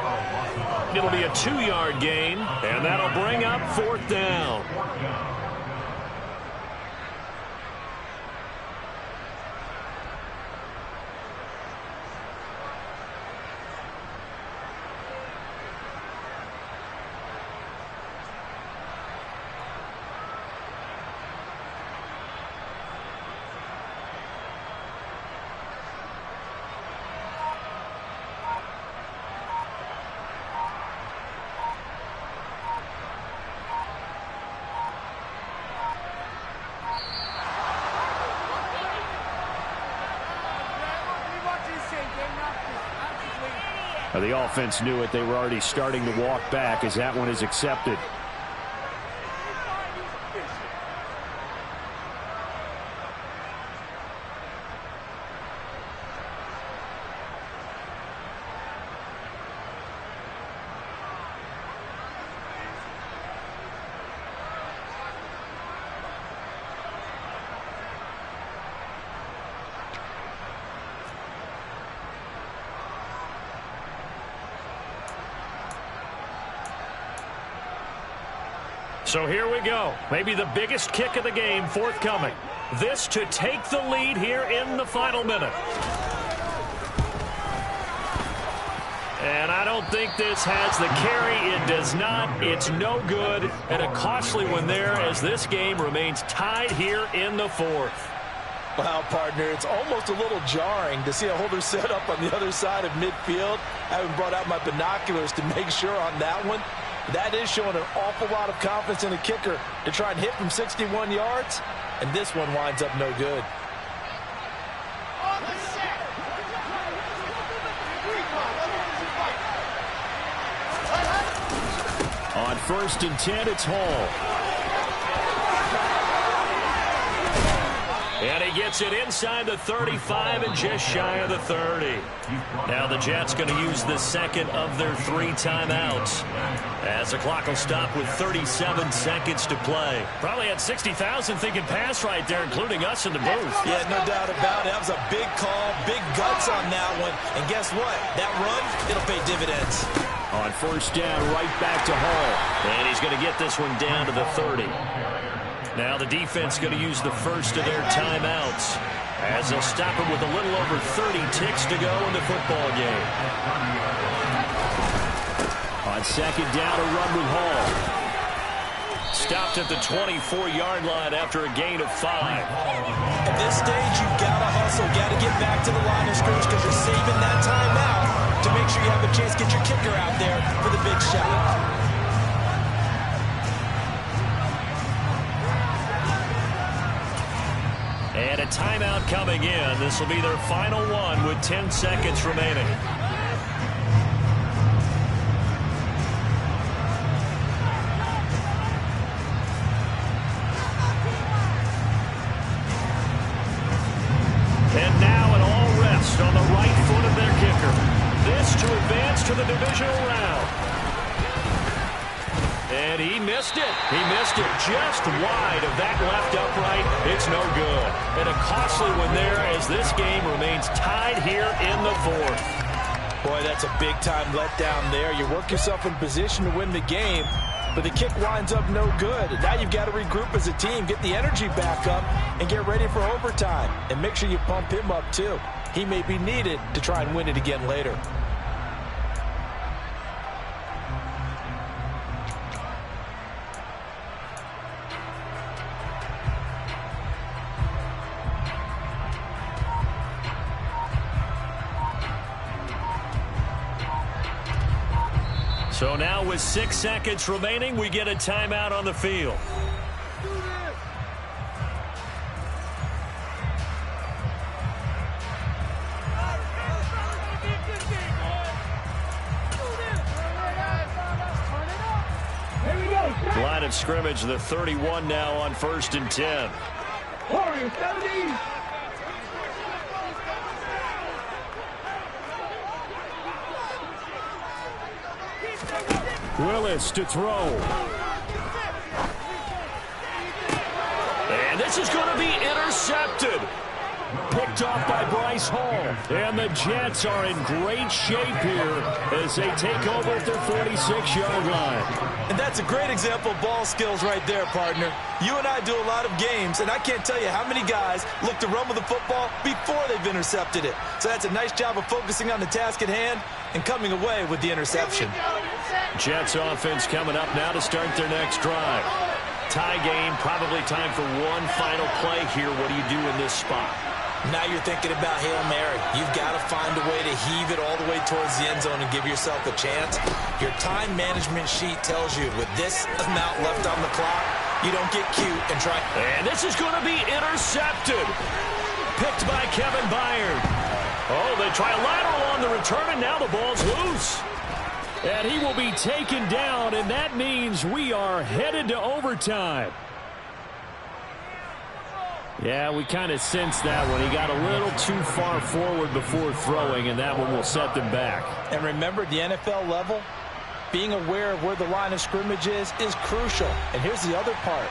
It'll be a 2-yard gain, and that'll bring up 4th down. The offense knew it. They were already starting to walk back as that one is accepted. So here we go. Maybe the biggest kick of the game forthcoming. This to take the lead here in the final minute. And I don't think this has the carry. It does not. It's no good. And a costly one there as this game remains tied here in the fourth. Well, partner, it's almost a little jarring to see a holder set up on the other side of midfield. I haven't brought out my binoculars to make sure on that one. That is showing an awful lot of confidence in the kicker to try and hit from 61 yards, and this one winds up no good. On 1st and 10, it's Hall. And he gets it inside the 35 and just shy of the 30. Now the Jets going to use the second of their 3 timeouts as the clock will stop with 37 seconds to play. Probably had 60,000 thinking pass right there, including us in the booth. Yeah, no doubt about it. That was a big call, big guts on that one. And guess what? That run, it'll pay dividends. On 1st down, right back to Hall. And he's going to get this one down to the 30. Now the defense going to use the first of their timeouts as they'll stop him with a little over 30 ticks to go in the football game. On 2nd down, a run with Hall. Stopped at the 24-yard line after a gain of 5. At this stage, you've got to hustle, got to get back to the line of scrimmage because you're saving that timeout to make sure you have a chance to get your kicker out there for the big shot. And a timeout coming in. This will be their final one with 10 seconds remaining. And now an all rest on the right foot of their kicker. This to advance to the divisional round. And he missed it. He missed it just wide of that left upright. It's no good. And a costly one there as this game remains tied here in the fourth. Boy, that's a big-time letdown there. You work yourself in position to win the game, but the kick winds up no good. And now you've got to regroup as a team, get the energy back up, and get ready for overtime. And make sure you pump him up, too. He may be needed to try and win it again later. So now with 6 seconds remaining, we get a timeout on the field. Line of scrimmage, the 31 now on 1st and 10. Warriors 70. Willis to throw. And this is going to be intercepted. Picked off by Bryce Hall. And the Jets are in great shape here as they take over at their 46-yard line. And that's a great example of ball skills right there, partner. You and I do a lot of games, and I can't tell you how many guys look to run with the football before they've intercepted it. So that's a nice job of focusing on the task at hand and coming away with the interception. Jets offense coming up now to start their next drive. Tie game, probably time for one final play here. What do you do in this spot? Now you're thinking about Hail Mary. You've got to find a way to heave it all the way towards the end zone and give yourself a chance. Your time management sheet tells you with this amount left on the clock, you don't get cute and try. And this is going to be intercepted. Picked by Kevin Byard. Oh, they try a lateral on the return, and now the ball's loose. And he will be taken down, and that means we are headed to overtime. Yeah, we kind of sensed that one. He got a little too far forward before throwing, and that one will set them back. And remember, the NFL level, being aware of where the line of scrimmage is crucial. And here's the other part.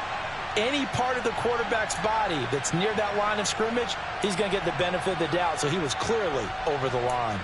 Any part of the quarterback's body that's near that line of scrimmage, he's going to get the benefit of the doubt. So he was clearly over the line.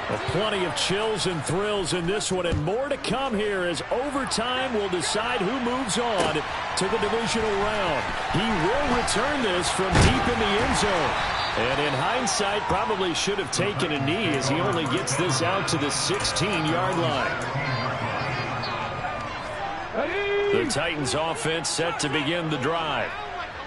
Well, plenty of chills and thrills in this one, and more to come here as overtime will decide who moves on to the divisional round. He will return this from deep in the end zone. And in hindsight, probably should have taken a knee as he only gets this out to the 16-yard line. The Titans offense set to begin the drive.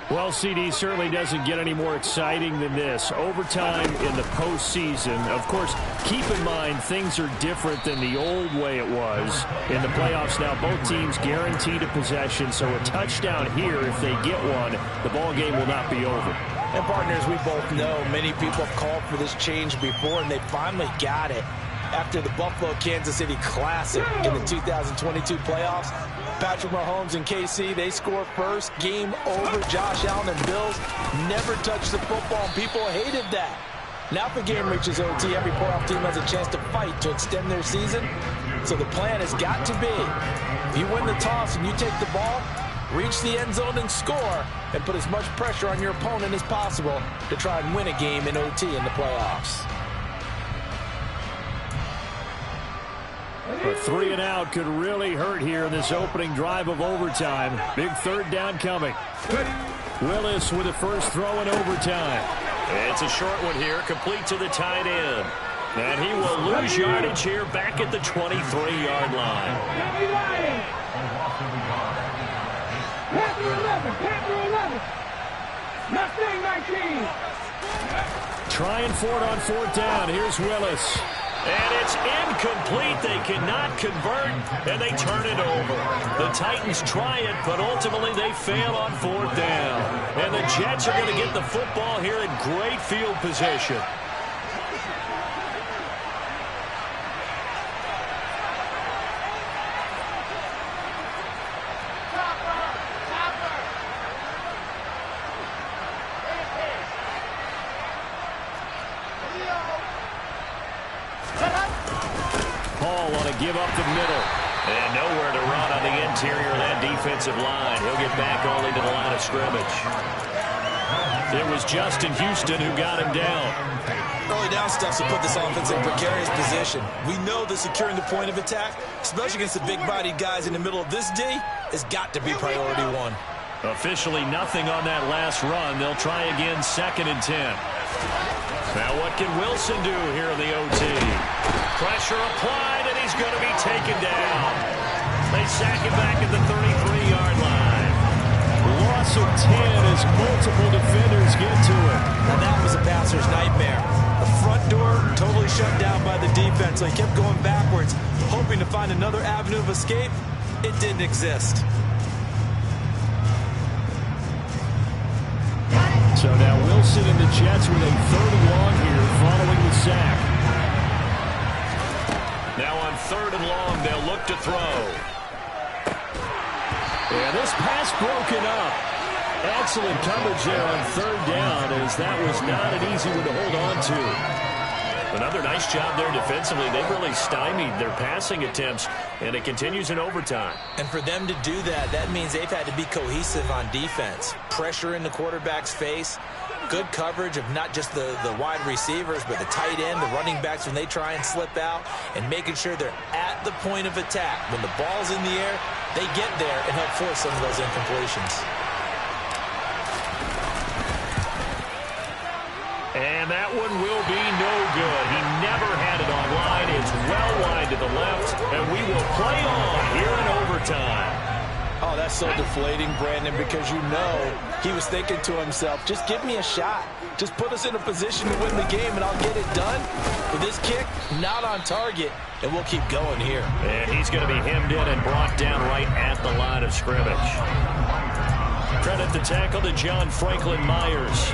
Well, CD, certainly doesn't get any more exciting than this. Overtime in the postseason. Of course, keep in mind things are different than the old way it was. In the playoffs now, both teams guaranteed a possession, so a touchdown here, if they get one, the ball game will not be over. And partners, we both know many people have called for this change before, and they finally got it. After the Buffalo-Kansas City Classic in the 2022 playoffs, Patrick Mahomes and KC, they score first. Game over. Josh Allen and Bills never touched the football, and people hated that. Now if the game reaches OT, every playoff team has a chance to fight to extend their season. So the plan has got to be, if you win the toss and you take the ball, reach the end zone and score, and put as much pressure on your opponent as possible to try and win a game in OT in the playoffs. A 3 and out could really hurt here in this opening drive of overtime. Big third down coming. Willis with the first throw in overtime. It's a short one here, complete to the tight end. And he will lose yardage here back at the 23-yard line. Trying for it on fourth down. Here's Willis. And it's incomplete. They cannot convert, and they turn it over. The Titans try it, but ultimately they fail on fourth down. And the Jets are going to get the football here in great field position. Give up the middle. And nowhere to run on the interior of that defensive line. He'll get back only to the line of scrimmage. It was Justin Houston who got him down. Early down stuff to put this offense in precarious position. We know that securing the point of attack, especially against the big-bodied guys in the middle of this D, has got to be priority one. Officially nothing on that last run. They'll try again, 2nd and 10. Now what can Wilson do here in the OT? Pressure applied, and he's going to be taken down. They sack him back at the 33-yard line. Loss of 10 as multiple defenders get to it. And that was a passer's nightmare. The front door totally shut down by the defense, so he kept going backwards, hoping to find another avenue of escape. It didn't exist. So now Wilson and the Jets with a 3rd and long here following the sack. Now on 3rd and long, they'll look to throw. Yeah, this pass broken up. Excellent coverage there on 3rd down, as that was not an easy one to hold on to. Another nice job there defensively. They've really stymied their passing attempts, and it continues in overtime. And for them to do that, that means they've had to be cohesive on defense. Pressure in the quarterback's face, good coverage of not just the wide receivers, but the tight end, the running backs when they try and slip out, and making sure they're at the point of attack. When the ball's in the air, they get there and help force some of those incompletions. And that one will be no good. He never had it online. It's well wide to the left, and we will play on here in overtime. Oh, that's so deflating, Brandon, because you know he was thinking to himself, just give me a shot. Just put us in a position to win the game, and I'll get it done. With this kick, not on target, and we'll keep going here. And he's going to be hemmed in and brought down right at the line of scrimmage. Credit the tackle to John Franklin Myers.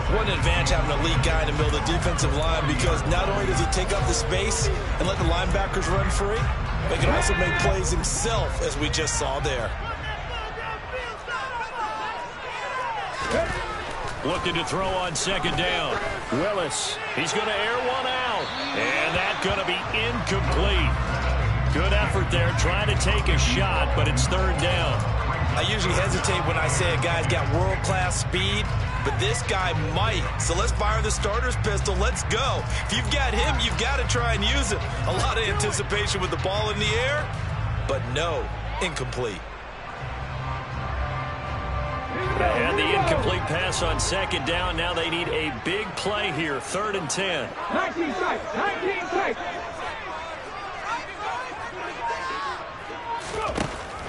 What an advantage having a lead guy in the middle of the defensive line, because not only does he take up the space and let the linebackers run free, but he can also make plays himself, as we just saw there. Looking to throw on second down. Willis, he's going to air one out, and that's going to be incomplete. Good effort there, trying to take a shot, but it's third down. I usually hesitate when I say a guy's got world-class speed, but this guy might. So let's fire the starter's pistol. Let's go. If you've got him, you've got to try and use him. A lot of anticipation with the ball in the air, but no, incomplete. And the incomplete pass on second down. Now they need a big play here, 3rd and 10. 19 strikes, 19 strikes.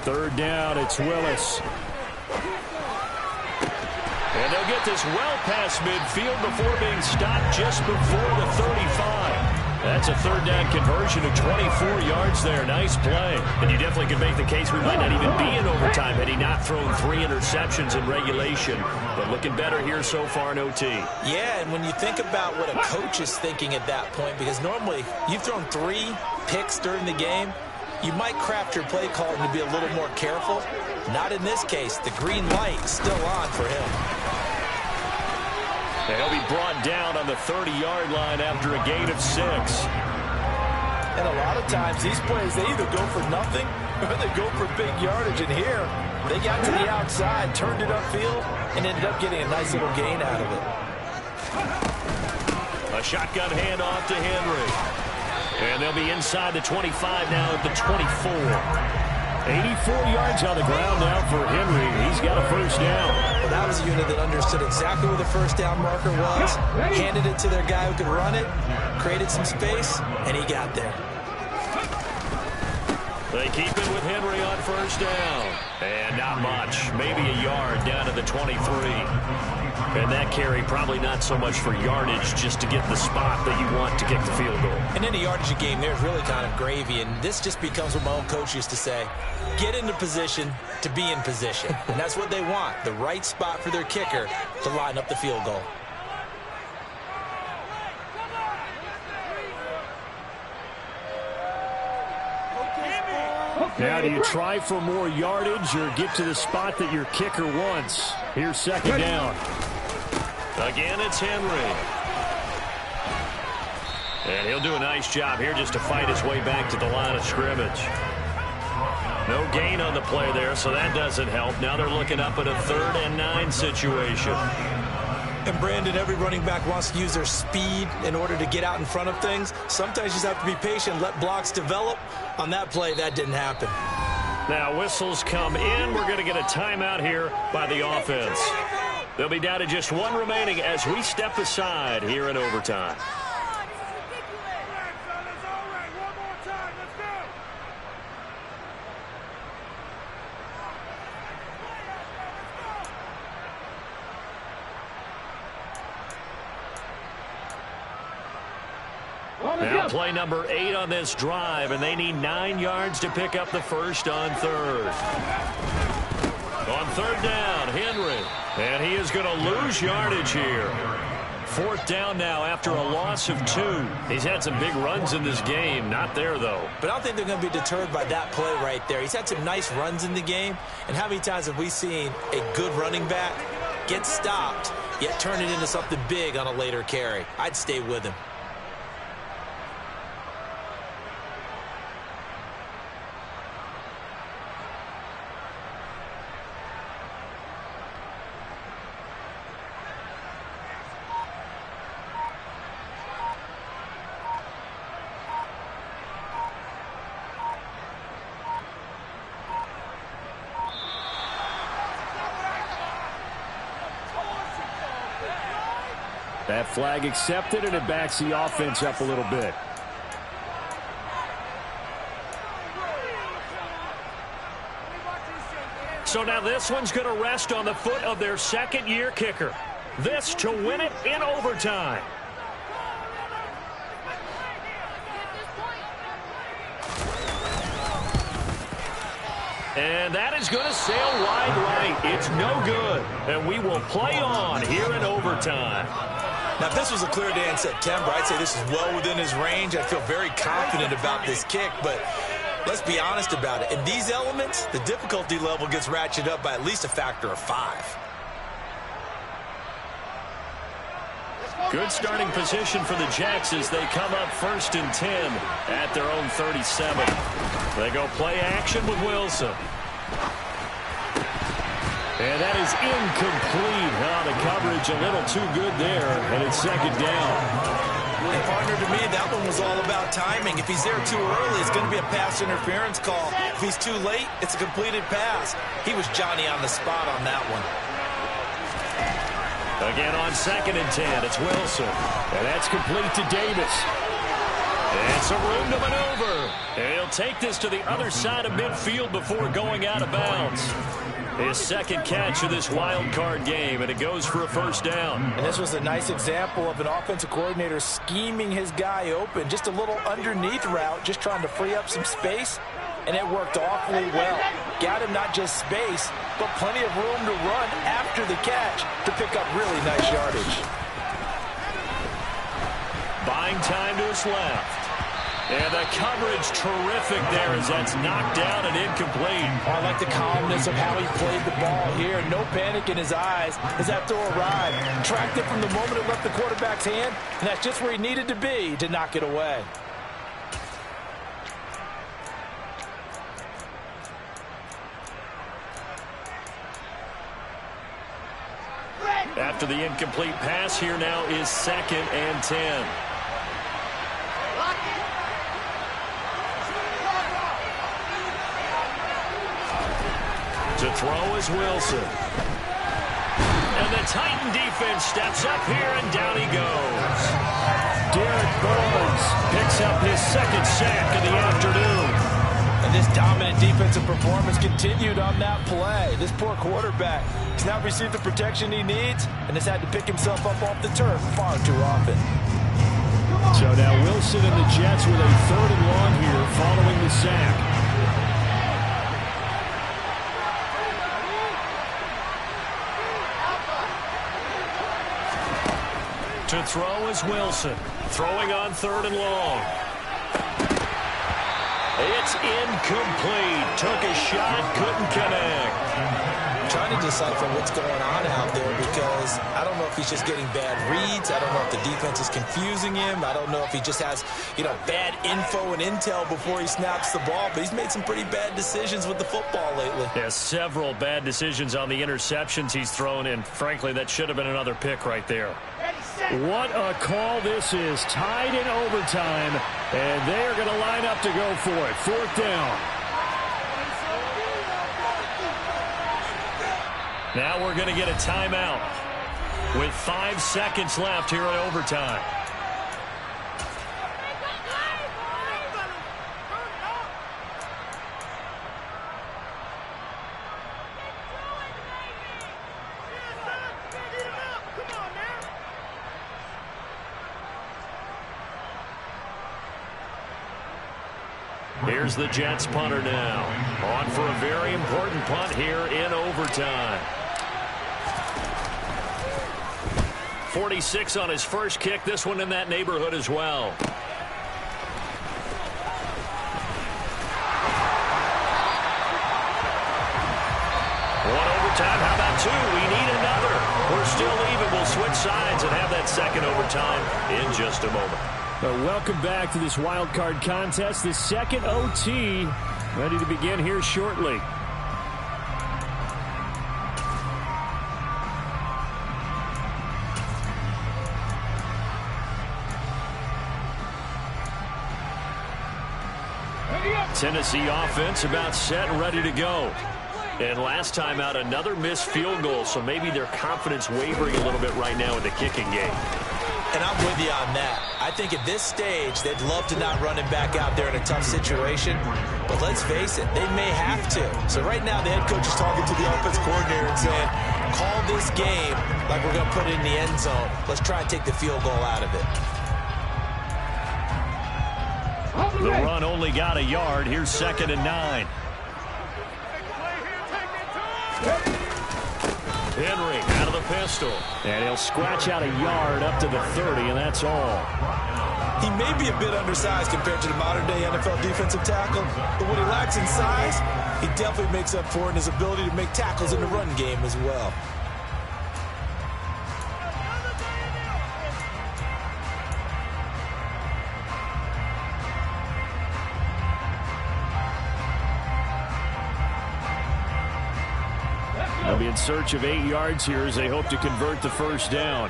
Third down, it's Willis. And they'll get this well past midfield before being stopped just before the 35. That's a third down conversion of 24 yards there. Nice play. And you definitely could make the case we might not even be in overtime had he not thrown 3 interceptions in regulation. But looking better here so far in OT. Yeah, and when you think about what a coach is thinking at that point, because normally you've thrown 3 picks during the game, you might craft your play calling to be a little more careful. Not in this case. The green light still on for him. And he'll be brought down on the 30-yard line after a gain of 6. And a lot of times these plays, they either go for nothing or they go for big yardage. And here, they got to the outside, turned it upfield, and ended up getting a nice little gain out of it. A shotgun handoff to Henry. And they'll be inside the 25 now at the 24. 84 yards on the ground now for Henry. He's got a first down. Well, that was a unit that understood exactly where the first down marker was, handed it to their guy who could run it, created some space, and he got there. They keep it with Henry on first down. And not much. Maybe a yard down to the 23. And that carry probably not so much for yardage, just to get the spot that you want to kick the field goal. And in a yardage game, there's really kind of gravy. And this just becomes what my own coach used to say. Get into position to be in position. And that's what they want, the right spot for their kicker to line up the field goal. Now, do you try for more yardage or get to the spot that your kicker wants? Here's second down. Again, it's Henry. And he'll do a nice job here just to fight his way back to the line of scrimmage. No gain on the play there, so that doesn't help. Now they're looking up at a 3rd and 9 situation. And Brandon, every running back wants to use their speed in order to get out in front of things. Sometimes you just have to be patient, let blocks develop. On that play, that didn't happen. Now whistles come in. We're going to get a timeout here by the offense. They'll be down to just 1 remaining as we step aside here in overtime. Now play number 8 on this drive, and they need 9 yards to pick up the first on 3rd. On 3rd down, Henry. And he is going to lose yardage here. 4th down now after a loss of 2. He's had some big runs in this game. Not there, though. But I don't think they're going to be deterred by that play right there. He's had some nice runs in the game. And how many times have we seen a good running back get stopped, yet turn it into something big on a later carry? I'd stay with him. That flag accepted, and it backs the offense up a little bit. So now this one's going to rest on the foot of their second-year kicker. This to win it in overtime. And that is going to sail wide right. It's no good. And we will play on here in overtime. Now, if this was a clear day in September, I'd say this is well within his range. I feel very confident about this kick, but let's be honest about it. In these elements, the difficulty level gets ratcheted up by at least a factor of 5. Good starting position for the Jets as they come up 1st and 10 at their own 37. They go play action with Wilson. And that is incomplete. The coverage a little too good there, and it's second down. And partner, to me, that one was all about timing. If he's there too early, it's going to be a pass interference call. If he's too late, it's a completed pass. He was Johnny on the spot on that one. Again on 2nd and 10, it's Wilson. And that's complete to Davis. And some room to maneuver. And he'll take this to the other side of midfield before going out of bounds. His second catch of this wild card game, and it goes for a first down. And this was a nice example of an offensive coordinator scheming his guy open. Just a little underneath route, just trying to free up some space, and it worked awfully well. Got him not just space, but plenty of room to run after the catch to pick up really nice yardage. Buying time to his left. And the coverage terrific there as that's knocked down and incomplete. I like the calmness of how he played the ball here. No panic in his eyes as that throw arrived. Tracked it from the moment it left the quarterback's hand, and that's just where he needed to be to knock it away. After the incomplete pass, here now is 2nd and 10. To throw is Wilson. And the Titan defense steps up here, and down he goes. Derek Barnes picks up his second sack of the afternoon. And this dominant defensive performance continued on that play. This poor quarterback has not received the protection he needs and has had to pick himself up off the turf far too often. So now Wilson and the Jets with a 3rd and long here following the sack. To throw is Wilson. Throwing on 3rd and long. It's incomplete. Took a shot, couldn't connect. I'm trying to decipher what's going on out there because I don't know if he's just getting bad reads. I don't know if the defense is confusing him. I don't know if he just has, bad info and intel before he snaps the ball. But he's made some pretty bad decisions with the football lately. Yeah, several bad decisions on the interceptions he's thrown in. Frankly, that should have been another pick right there. What a call this is. Tied in overtime, and they are going to line up to go for it. 4th down. Now we're going to get a timeout with 5 seconds left here in overtime. Here's the Jets punter now. On for a very important punt here in overtime. 46 on his first kick. This one in that neighborhood as well. One overtime. How about 2? We need another. We're still even. We'll switch sides and have that second overtime in just a moment. Welcome back to this wild card contest. The second OT ready to begin here shortly. Tennessee offense about set and ready to go. And last time out, another missed field goal, so maybe their confidence wavering a little bit right now in the kicking game. And I'm with you on that. I think at this stage, they'd love to not run him back out there in a tough situation. But let's face it, they may have to. So right now, the head coach is talking to the offense coordinator and saying, call this game like we're going to put it in the end zone. Let's try and take the field goal out of it. The run only got a yard. Here's 2nd and 9. Henry out of the pistol. And he'll scratch out a yard up to the 30, and that's all. He may be a bit undersized compared to the modern-day NFL defensive tackle, but what he lacks in size, he definitely makes up for in his ability to make tackles in the run game as well. They'll be in search of 8 yards here as they hope to convert the first down.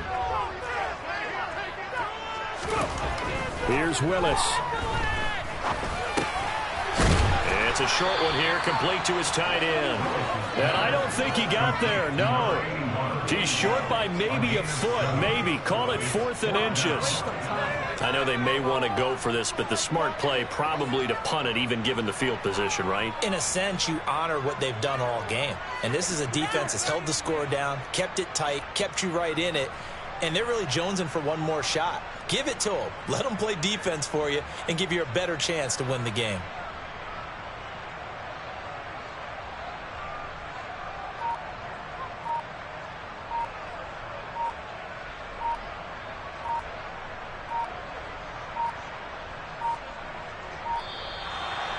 Here's Willis. It's a short one here, complete to his tight end. And I don't think he got there, no. He's short by maybe a foot, maybe. Call it 4th and inches. I know they may want to go for this, but the smart play probably to punt it, even given the field position, right? In a sense, you honor what they've done all game. And this is a defense that's held the score down, kept it tight, kept you right in it, and they're really jonesing for one more shot. Give it to them. Let them play defense for you and give you a better chance to win the game.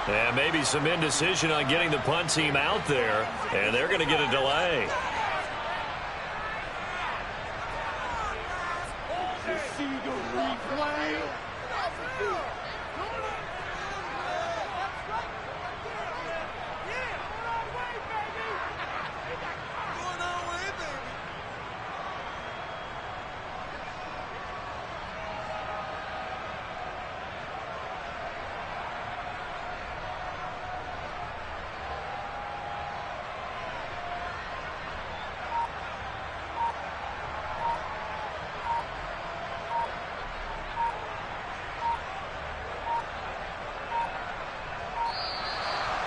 And maybe some indecision on getting the punt team out there, and they're going to get a delay.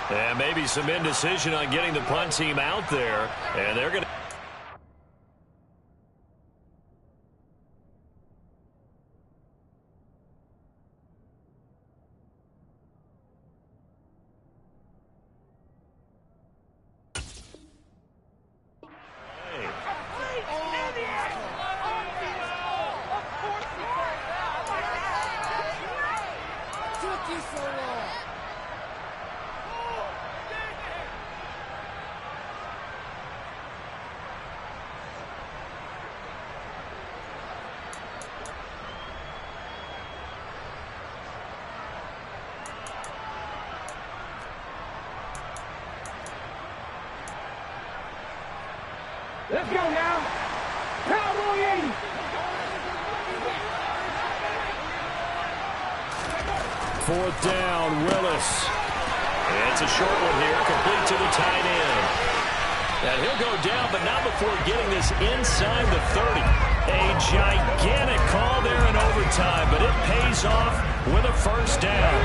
And maybe some indecision on getting the punt team out there, and they're going to... Let's go now. Cowboy 80. Fourth down, Willis. It's a short one here, complete to the tight end. And he'll go down, but not before getting this inside the 30. A gigantic call there in overtime, but it pays off with a first down.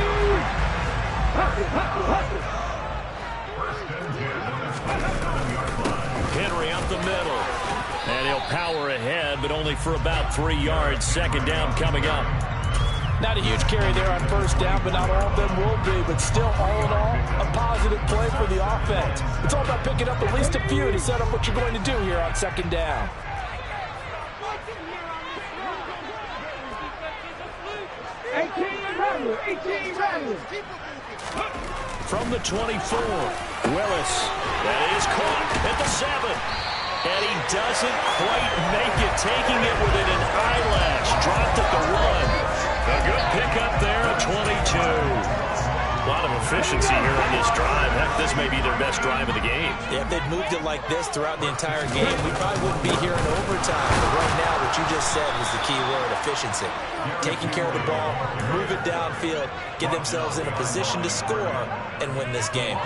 Henry up the middle. And he'll power ahead, but only for about 3 yards. Second down coming up. Not a huge carry there on first down, but not all of them will be. But still, all in all, a positive play for the offense. It's all about picking up at least a few to set up what you're going to do here on second down. From the 24, Willis. That is caught at the 7. And he doesn't quite make it, taking it within an eyelash. Dropped at the 1. A good pickup there at 22. A lot of efficiency here on this drive. Heck, this may be their best drive of the game. Yeah, if they'd moved it like this throughout the entire game, we probably wouldn't be here in overtime. But right now, what you just said was the key word, efficiency. Taking care of the ball, move it downfield, get themselves in a position to score, and win this game.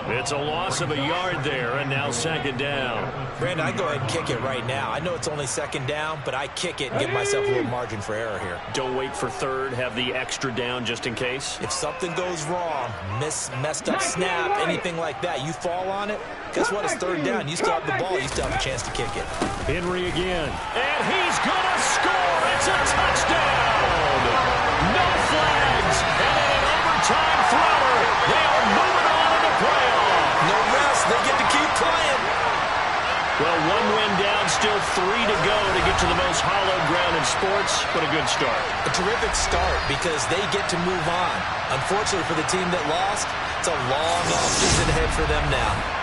It's a loss of a yard there, and now second down. Brandon, I go ahead and kick it right now. I know it's only second down, but I kick it and give myself a little margin for error here. Don't wait for third. Have the extra down just in case. If something goes wrong, messed up snap, anything like that, you fall on it, guess what? It's third down. You still have the ball. You still have a chance to kick it. Henry again. And he's going to score. It's a touchdown. No flags. And an overtime thrower. They are moving on to the playoffs. No rest. They get to keep playing. Well, one win down, still 3 to go to get to the most hallowed ground in sports, but a good start. A terrific start because they get to move on. Unfortunately for the team that lost, it's a long offseason ahead for them now.